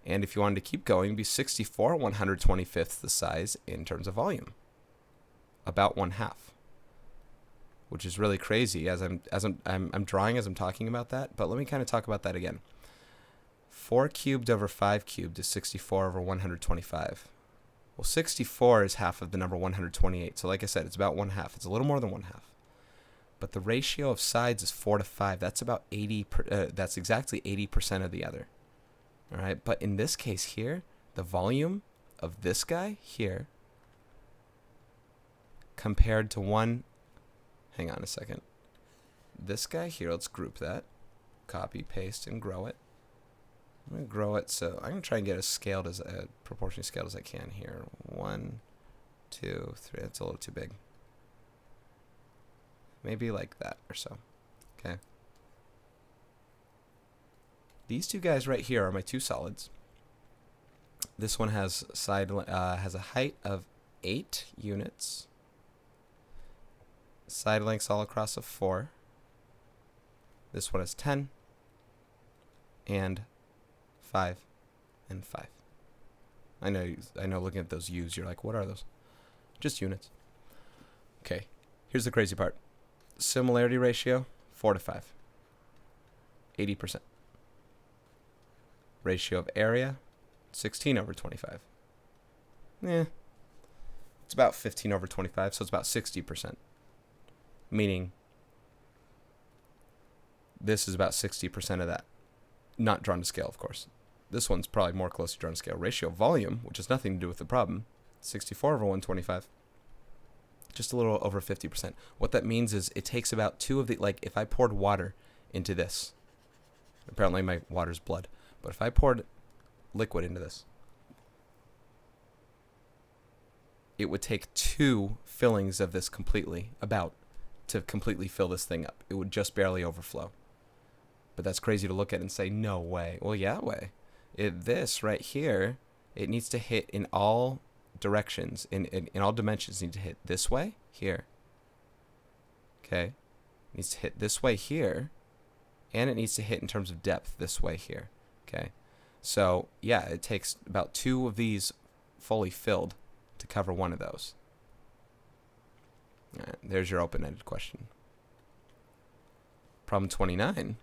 And if you wanted to keep going, it'd be 64 125ths the size in terms of volume. About 1/2. Which is really crazy as I'm drawing as I'm talking about that, but let me kind of talk about that again. 4 cubed over 5 cubed is 64 over 125. Well, 64 is half of the number 128. So like I said, it's about 1/2. It's a little more than 1/2. But the ratio of sides is 4 to 5. That's about 80. That's exactly 80% of the other. All right. But in this case here, the volume of this guy here compared to one. Hang on a second. This guy here. Let's group that. Copy, paste, and grow it. I'm gonna grow it so I'm gonna try and get as scaled as proportionally scaled as I can here. 1, 2, 3. That's a little too big. Maybe like that or so. Okay. These two guys right here are my 2 solids. This one has has a height of 8 units. Side lengths all across of 4. This one is 10 and 5 and 5. I know looking at those U's, you're like, what are those? Just units. Okay, here's the crazy part. Similarity ratio, 4 to 5. 80%. Ratio of area, 16 over 25. It's about 15 over 25, so it's about 60%. Meaning, this is about 60% of that. Not drawn to scale, of course. This one's probably more closely drawn to scale. Ratio of volume, which has nothing to do with the problem, 64 over 125. Just a little over 50%. What that means is it takes about 2 of the, like if I poured water into this, apparently my water's blood, but if I poured liquid into this, it would take 2 fillings of this completely, to completely fill this thing up. It would just barely overflow. But that's crazy to look at and say, no way. Well, yeah, way. This right here, it needs to hit in all directions, in all dimensions. It needs to hit this way, here. Okay? It needs to hit this way here. And it needs to hit in terms of depth this way here. Okay? So, yeah, it takes about 2 of these fully filled to cover one of those. All right, there's your open-ended question. Problem 29.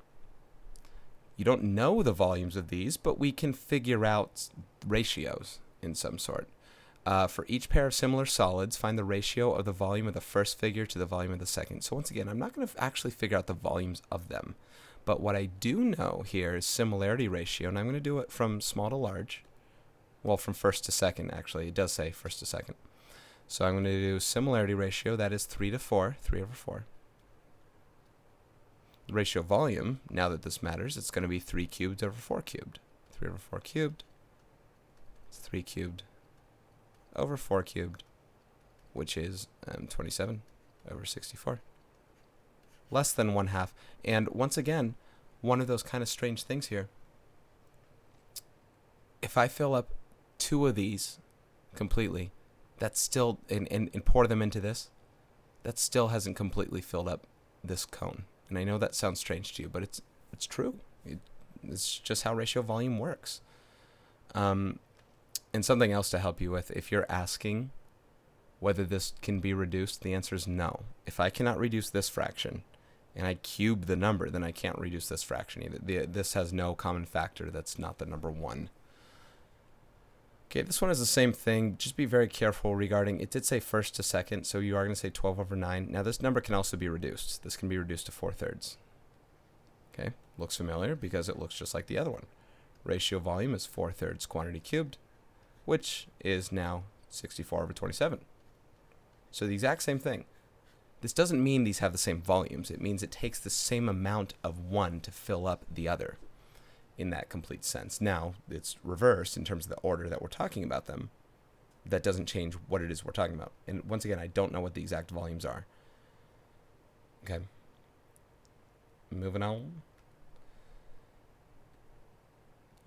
You don't know the volumes of these, but we can figure out ratios in some sort. For each pair of similar solids, find the ratio of the volume of the first figure to the volume of the second. So once again, I'm not going to actually figure out the volumes of them. But what I do know here is similarity ratio, and I'm going to do it from small to large. Well, from first to second, actually. It does say first to second. So I'm going to do similarity ratio, that is 3 to 4, 3 over 4. The ratio of volume, now that this matters, it's going to be 3 cubed over 4 cubed. 3 over 4 cubed. It's 3 cubed over 4 cubed, which is 27 over 64. Less than 1/2. And once again, one of those kind of strange things here. If I fill up 2 of these completely, that's still, and pour them into this, that still hasn't completely filled up this cone. And I know that sounds strange to you, but it's true. It's just how ratio volume works. And something else to help you with, if you're asking whether this can be reduced, the answer is no. If I cannot reduce this fraction, and I cube the number, then I can't reduce this fraction either. This has no common factor that's not the number 1. Okay, this one is the same thing. Just be very careful regarding, it did say first to second, so you are going to say 12 over 9. Now this number can also be reduced. This can be reduced to 4/3. Okay, looks familiar because it looks just like the other one. Ratio volume is 4/3 quantity cubed, which is now 64 over 27. So the exact same thing. This doesn't mean these have the same volumes. It means it takes the same amount of one to fill up the other in that complete sense. Now, it's reversed in terms of the order that we're talking about them. That doesn't change what it is we're talking about. And once again, I don't know what the exact volumes are. Okay. Moving on.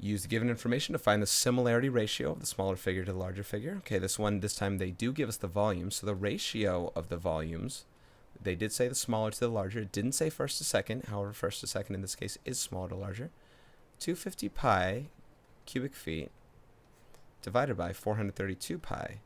Use the given information to find the similarity ratio of the smaller figure to the larger figure. Okay, this time they do give us the volumes. So the ratio of the volumes, they did say the smaller to the larger. It didn't say first to second. However, first to second in this case is smaller to larger. 250 pi cubic feet divided by 432 pi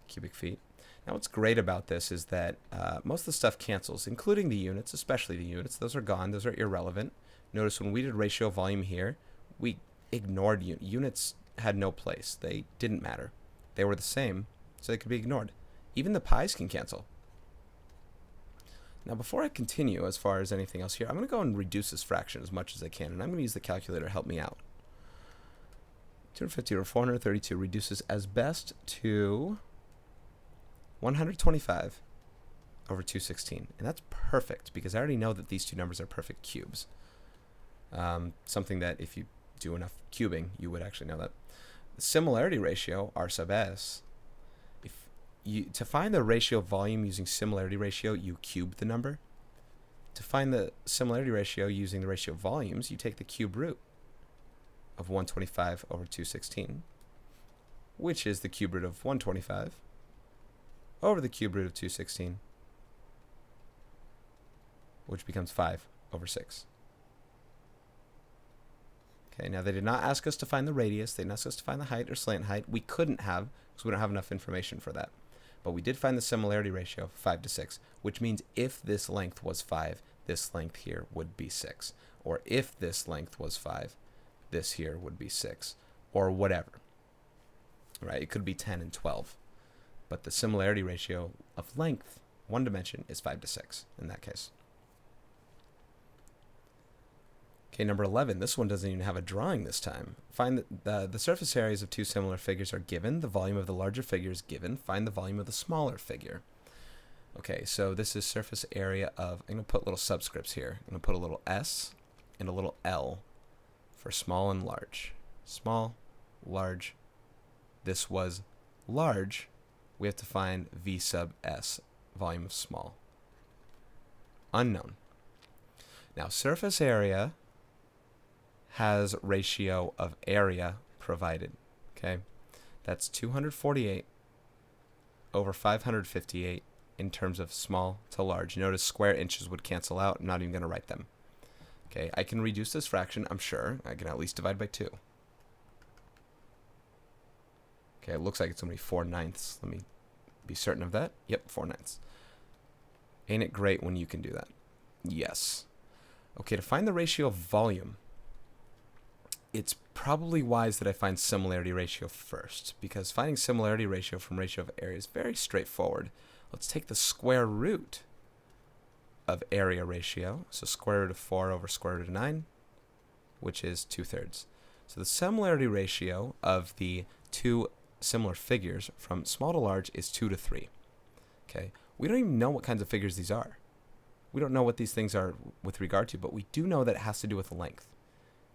cubic feet. Now what's great about this is that most of the stuff cancels, including the units, especially the units. Those are gone. Those are irrelevant. Notice when we did ratio volume here, we ignored units. Had no place. They didn't matter. They were the same, so they could be ignored. Even the pi's can cancel. Now before I continue as far as anything else here, I'm going to go and reduce this fraction as much as I can, and I'm going to use the calculator to help me out. 250 over 432 reduces as best to 125 over 216. And that's perfect, because I already know that these two numbers are perfect cubes. Something that if you do enough cubing, you would actually know that. The similarity ratio, R sub s, to find the ratio of volume using similarity ratio, you cube the number. To find the similarity ratio using the ratio of volumes, you take the cube root of 125 over 216, which is the cube root of 125 over the cube root of 216, which becomes 5 over 6. Okay, now they did not ask us to find the radius. They didn't ask us to find the height or slant height. We couldn't have, because we don't have enough information for that. But we did find the similarity ratio of 5 to 6, which means if this length was 5, this length here would be 6. Or if this length was 5, this here would be 6. Or whatever. Right? It could be 10 and 12. But the similarity ratio of length, one dimension, is 5 to 6 in that case. Okay, number 11. This one doesn't even have a drawing this time. Find the surface areas of two similar figures are given. The volume of the larger figure is given. Find the volume of the smaller figure. Okay, so this is surface area of, I'm going to put little subscripts here. I'm going to put a little s and a little l for small and large. Small, large. This was large. we have to find V sub S, volume of small. Unknown. Now, surface area has ratio of area provided. Okay, that's 248 over 558 in terms of small to large. Notice square inches would cancel out. I'm not even going to write them. Okay, I can reduce this fraction, I'm sure. I can at least divide by 2. Okay, it looks like it's going to be 4/9. Let me be certain of that. Yep, 4/9. Ain't it great when you can do that? Yes. Okay, to find the ratio of volume, it's probably wise that I find similarity ratio first, because finding similarity ratio from ratio of area is very straightforward. Let's take the square root of area ratio, so square root of 4 over square root of 9, which is 2/3. So the similarity ratio of the two similar figures from small to large is 2:3. Okay, we don't even know what kinds of figures these are. We don't know what these things are with regard to, but we do know that it has to do with length.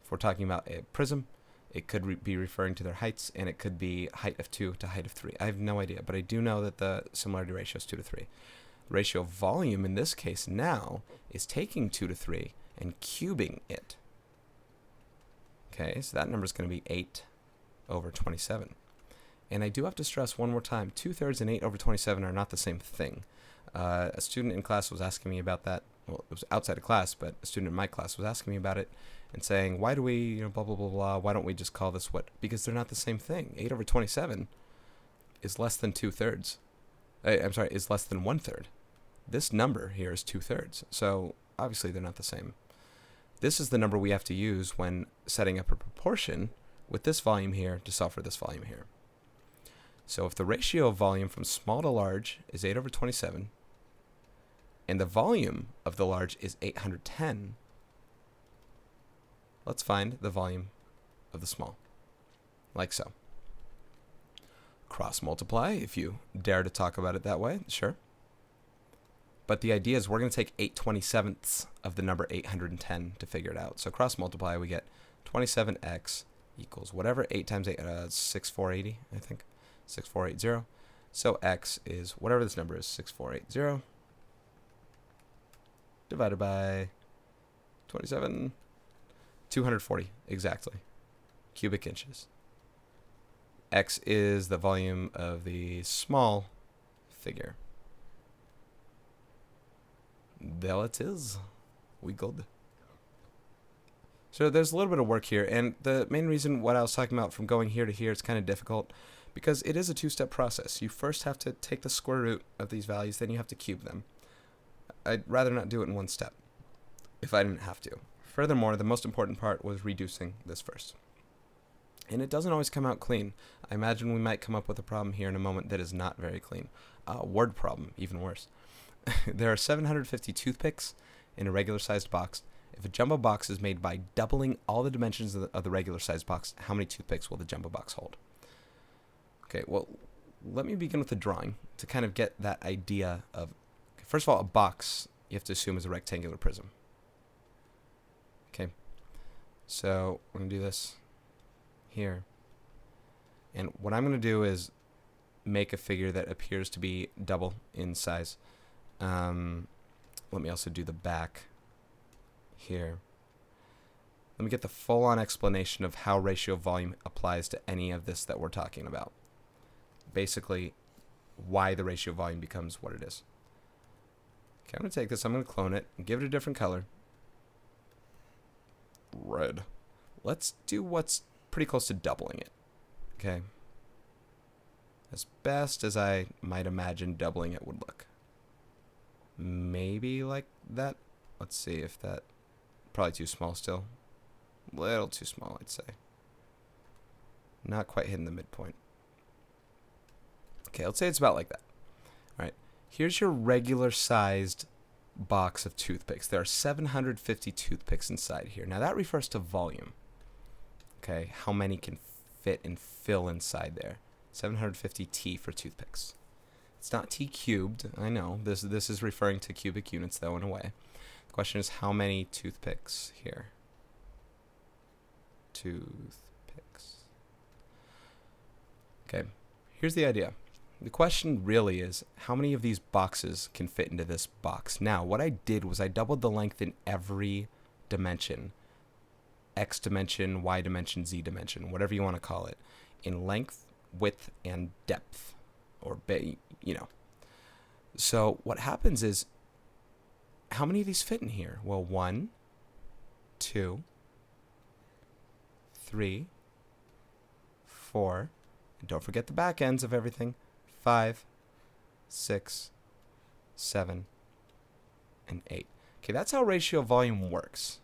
If we're talking about a prism, it could be referring to their heights, and it could be height of 2 to height of 3. I have no idea, but I do know that the similarity ratio is 2:3. Ratio of volume in this case now is taking 2:3 and cubing it. Okay, so that number is going to be 8 over 27. And I do have to stress one more time, 2/3 and 8 over 27 are not the same thing. A student in class was asking me about that. Well, it was outside of class, but a student in my class was asking me about it and saying, why do we, blah, blah, blah, blah, why don't we just call this what? Because they're not the same thing. 8 over 27 is less than 2/3. I'm sorry, is less than 1/3. This number here is 2/3. So obviously they're not the same. This is the number we have to use when setting up a proportion with this volume here to solve for this volume here. So if the ratio of volume from small to large is 8 over 27, and the volume of the large is 810, let's find the volume of the small, like so. Cross multiply, if you dare to talk about it that way, sure. But the idea is we're going to take 8/27ths of the number 810 to figure it out. So cross multiply, we get 27x equals whatever 8 times 8, 6480, I think, 6480. So x is whatever this number is, 6480, divided by 27, 240, exactly, cubic inches. X is the volume of the small figure. There it is. We got it. So there's a little bit of work here, and the main reason what I was talking about from going here to here is kind of difficult because it is a two-step process. You first have to take the square root of these values, then you have to cube them. I'd rather not do it in one step if I didn't have to. Furthermore, the most important part was reducing this first. And it doesn't always come out clean. I imagine we might come up with a problem here in a moment that is not very clean. Word problem, even worse. There are 750 toothpicks in a regular-sized box. If a jumbo box is made by doubling all the dimensions of the regular-sized box, how many toothpicks will the jumbo box hold? Okay, well, let me begin with the drawing to kind of get that idea of, first of all, a box you have to assume is a rectangular prism. Okay, so we're going to do this here. And what I'm going to do is make a figure that appears to be double in size. Let me also do the back here. Let me get the full-on explanation of how ratio of volume applies to any of this that we're talking about. Basically, why the ratio of volume becomes what it is. Okay, I'm going to take this, I'm going to clone it, and give it a different color. Red. Let's do what's pretty close to doubling it. Okay. As best as I might imagine doubling it would look. Maybe like that. Let's see if that, probably too small still. A little too small, I'd say. Not quite hitting the midpoint. Okay, let's say it's about like that. All right, here's your regular sized box of toothpicks. There are 750 toothpicks inside here. Now that refers to volume. Okay, how many can fit and fill inside there? 750 T for toothpicks. It's not T cubed, I know. This is referring to cubic units, though, in a way. The question is how many toothpicks here? Toothpicks. Okay, here's the idea. The question really is, how many of these boxes can fit into this box? Now, what I did was I doubled the length in every dimension. X dimension, Y dimension, Z dimension, whatever you want to call it. In length, width, and depth. Or, So what happens is, how many of these fit in here? Well, 1, 2, 3, 4, and don't forget the back ends of everything, 5, 6, 7, and 8. Okay, that's how ratio volume works.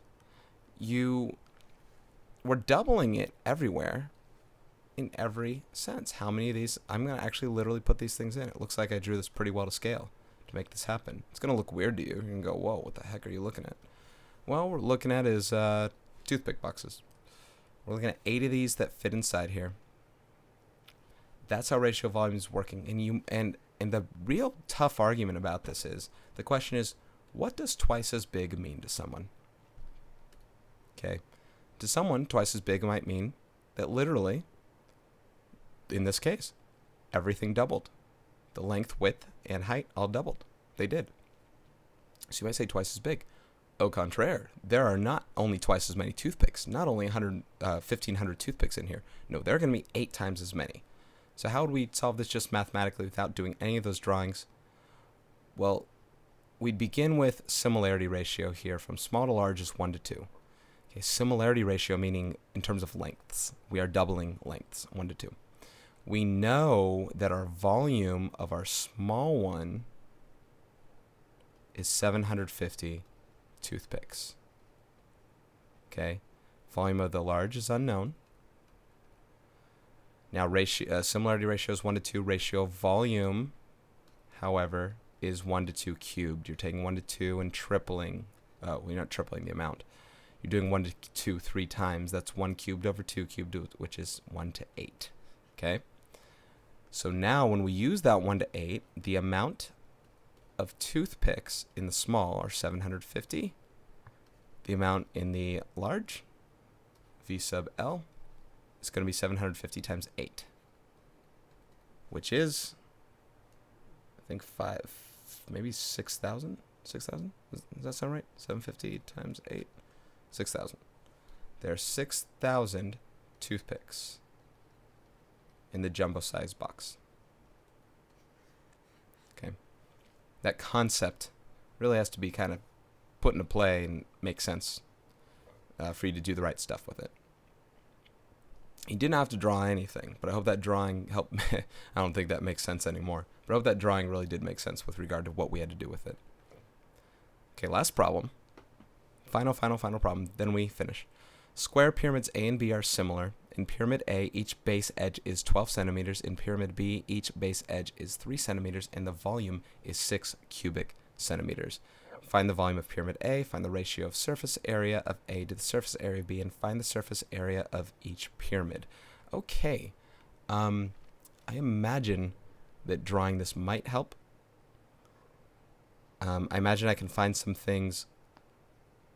We're doubling it everywhere in every sense. How many of these? I'm going to actually literally put these things in. It looks like I drew this pretty well to scale to make this happen. It's going to look weird to you. You're going to go, whoa, what the heck are you looking at? Well, what we're looking at is toothpick boxes. We're looking at 8 of these that fit inside here. That's how ratio volume is working. And the real tough argument about this is, the question is, what does twice as big mean to someone? Okay. To someone, twice as big might mean that literally, in this case, everything doubled. The length, width, and height all doubled. They did. So you might say twice as big. Au contraire, there are not only twice as many toothpicks, not only 1,500 toothpicks in here. No, there are going to be 8 times as many. So how would we solve this just mathematically without doing any of those drawings? Well, we'd begin with similarity ratio here. From small to large is 1 to 2. Okay, similarity ratio meaning in terms of lengths. We are doubling lengths, 1 to 2. We know that our volume of our small one is 750 toothpicks. Okay, volume of the large is unknown. Now, similarity ratio is 1 to 2. Ratio volume, however, is 1 to 2 cubed. You're taking 1 to 2 and tripling. Well, you're not tripling the amount. You're doing 1 to 2 3 times. That's 1 cubed over 2 cubed, which is 1 to 8. Okay? So now when we use that 1 to 8, the amount of toothpicks in the small are 750. The amount in the large, V sub L, is going to be 750 times 8, which is, I think, maybe 6,000? 6,000? Does that sound right? 750 times 8? 6,000. There are 6,000 toothpicks in the jumbo size box. Okay. That concept really has to be kind of put into play and make sense for you to do the right stuff with it. He didn't have to draw anything, but I hope that drawing helped. I don't think that makes sense anymore, but I hope that drawing really did make sense with regard to what we had to do with it. Okay, last problem. Final problem, then we finish. Square pyramids A and B are similar. In Pyramid A, each base edge is 12 centimeters. In Pyramid B, each base edge is 3 centimeters, and the volume is 6 cubic centimeters. Find the volume of Pyramid A, find the ratio of surface area of A to the surface area of B, and find the surface area of each pyramid. Okay. I imagine that drawing this might help. I imagine I can find some things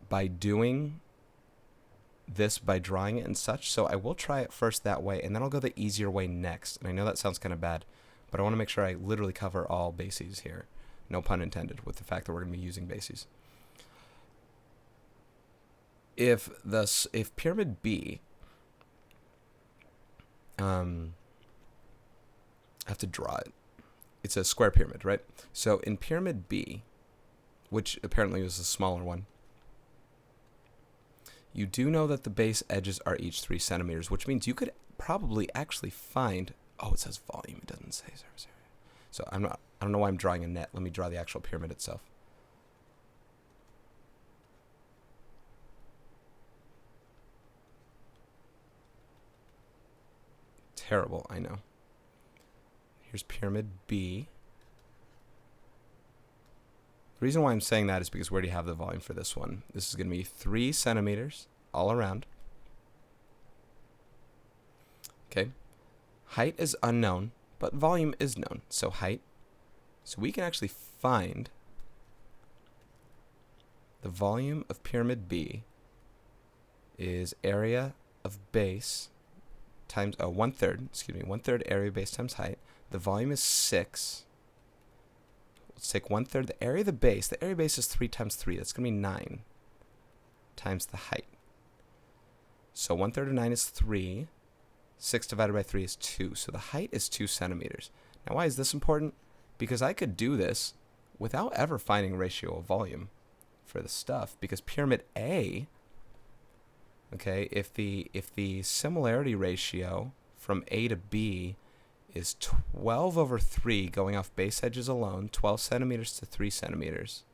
by doing this, by drawing it and such, so I will try it first that way, and then I'll go the easier way next. And I know that sounds kind of bad, but I want to make sure I literally cover all bases here. No pun intended with the fact that we're going to be using bases. If Pyramid B, I have to draw it. It's a square pyramid, right? So in Pyramid B, which apparently was a smaller one, you do know that the base edges are each 3 centimeters, which means you could probably actually find, oh, it says volume, it doesn't say surface area. So I don't know why I'm drawing a net. Let me draw the actual pyramid itself. Terrible, I know. Here's Pyramid B. The reason why I'm saying that is because we already have the volume for this one. This is going to be 3 centimeters all around. Okay. Height is unknown, but volume is known. So height. So we can actually find the volume of Pyramid B is area of base times 1/3 area base times height. The volume is 6. Let's take 1/3 the area of the base. The area of base is 3 times 3. That's going to be 9 times the height. So 1/3 of 9 is 3. 6 divided by 3 is 2. So the height is 2 centimeters. Now, why is this important? Because I could do this without ever finding ratio of volume for the stuff. Because pyramid A, okay, if the similarity ratio from A to B is 12 over 3 going off base edges alone, 12 centimeters to 3 centimeters,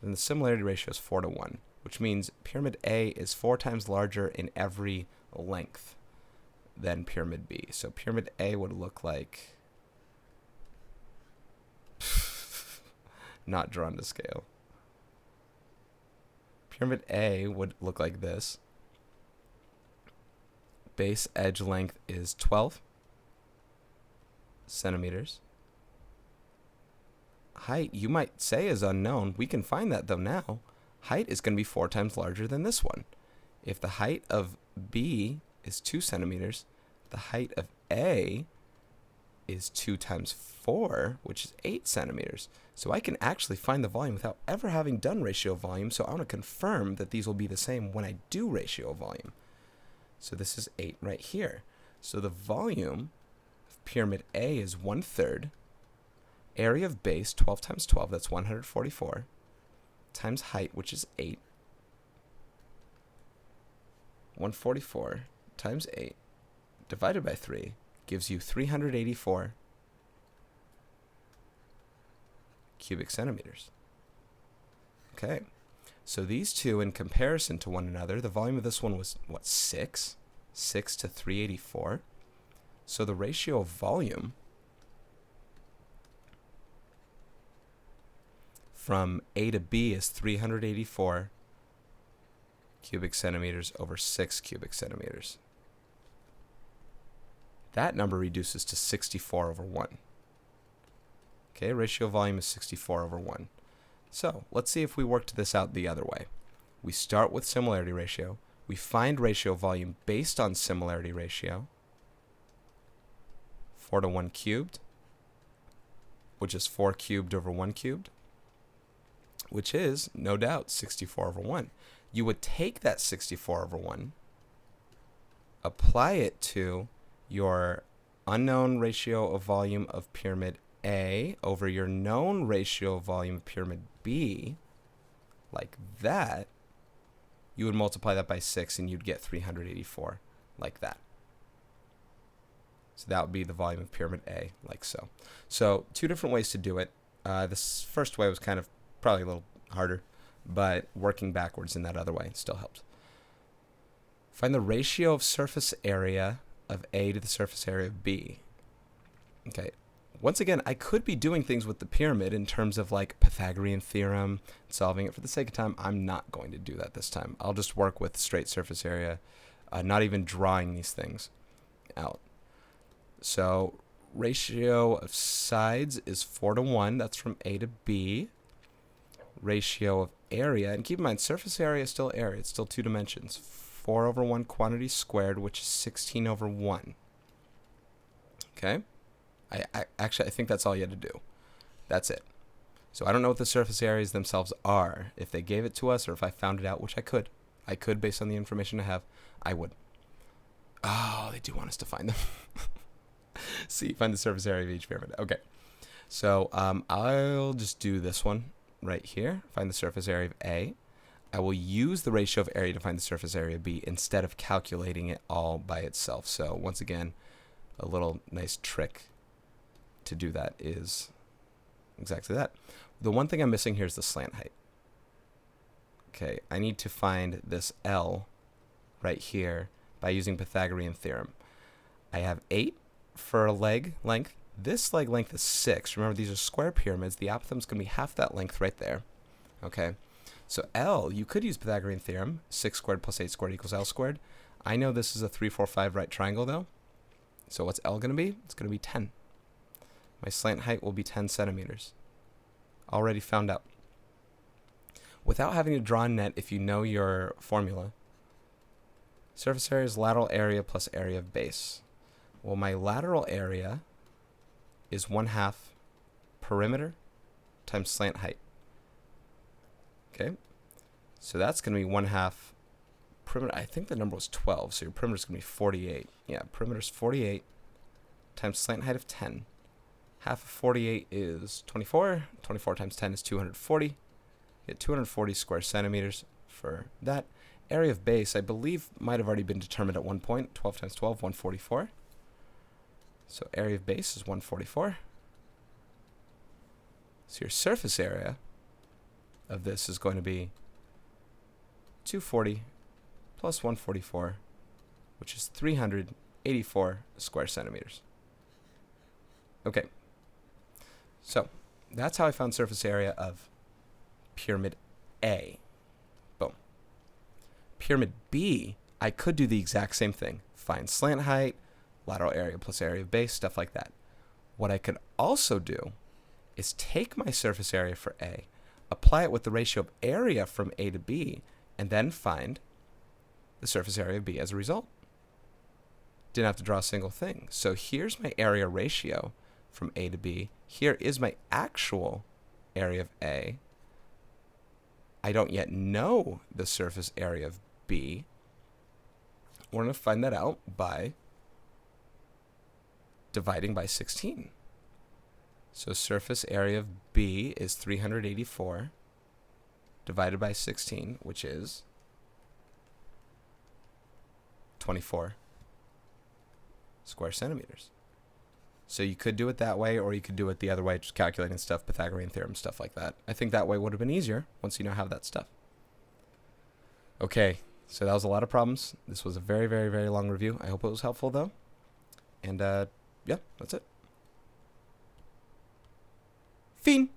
then the similarity ratio is 4 to 1, which means pyramid A is 4 times larger in every length than pyramid B. So pyramid A would look like, not drawn to scale. Pyramid A would look like this. Base edge length is 12 centimeters. Height, you might say, is unknown. We can find that, though, now. Height is going to be 4 times larger than this one. If the height of B is 2 centimeters, the height of A is 2 times 4, which is 8 centimeters. So I can actually find the volume without ever having done ratio of volume. So I want to confirm that these will be the same when I do ratio of volume. So this is 8 right here. So the volume of pyramid A is 1/3. Area of base, 12 times 12, that's 144, times height, which is 8. 144 times 8 divided by 3 gives you 384 cubic centimeters. Okay. So these two, in comparison to one another, the volume of this one was, what, 6? 6 to 384. So the ratio of volume from A to B is 384 cubic centimeters over 6 cubic centimeters. That number reduces to 64 over 1. Okay, ratio of volume is 64 over 1. So let's see if we worked this out the other way. We start with similarity ratio. We find ratio of volume based on similarity ratio. 4 to 1 cubed, which is 4 cubed over 1 cubed, which is, no doubt, 64 over 1. You would take that 64 over 1, apply it to your unknown ratio of volume of pyramid A over your known ratio of volume of pyramid B, like that. You would multiply that by 6 and you'd get 384, like that. So that would be the volume of pyramid A, like so. So 2 different ways to do it. This first way was kind of probably a little harder, but working backwards in that other way still helps. Find the ratio of surface area of A to the surface area of B. Okay. Once again, I could be doing things with the pyramid in terms of like Pythagorean theorem, solving it. For the sake of time, I'm not going to do that this time. I'll just work with straight surface area, not even drawing these things out. So ratio of sides is 4 to 1. That's from A to B. Ratio of area, and keep in mind, surface area is still area. It's still 2 dimensions. 4 over 1 quantity squared, which is 16 over 1. Okay? I think that's all you had to do. That's it. So I don't know what the surface areas themselves are. If they gave it to us or if I found it out, which I could. I could based on the information I have. I would. Oh, they do want us to find them. See, find the surface area of each pyramid. Okay. So I'll just do this one right here. Find the surface area of A. I will use the ratio of area to find the surface area of B instead of calculating it all by itself. So once again, a little nice trick to do that is exactly that. The one thing I'm missing here is the slant height. Okay, I need to find this L right here by using Pythagorean theorem. I have 8 for a leg length. This leg length is 6. Remember, these are square pyramids. The apothem is going to be half that length right there. Okay, so L, you could use Pythagorean theorem. 6 squared plus 8 squared equals L squared. I know this is a 3, 4, 5 right triangle, though. So what's L going to be? It's going to be 10. My slant height will be 10 centimeters. Already found out. Without having to draw a net, if you know your formula, surface area is lateral area plus area of base. Well, my lateral area is 1/2 perimeter times slant height. Okay, so that's going to be 1/2 perimeter. I think the number was 12, so your perimeter is going to be 48. Yeah, perimeter is 48 times slant height of 10. Half of 48 is 24. 24 times 10 is 240. You get 240 square centimeters for that. Area of base, I believe, might have already been determined at one point. 12 times 12, 144. So area of base is 144. So your surface area of this is going to be 240 plus 144, which is 384 square centimeters. Okay, so that's how I found surface area of pyramid A. Boom. Pyramid B, I could do the exact same thing. Find slant height, lateral area plus area of base, stuff like that. What I could also do is take my surface area for A, apply it with the ratio of area from A to B, and then find the surface area of B as a result. Didn't have to draw a single thing. So here's my area ratio from A to B. Here is my actual area of A. I don't yet know the surface area of B. We're going to find that out by dividing by 16. So surface area of B is 384 divided by 16, which is 24 square centimeters. So you could do it that way, or you could do it the other way, just calculating stuff, Pythagorean theorem, stuff like that. I think that way would have been easier once you know how that stuff. Okay, so that was a lot of problems. This was a very, very, very long review. I hope it was helpful, though. And, yeah, that's it. Fin.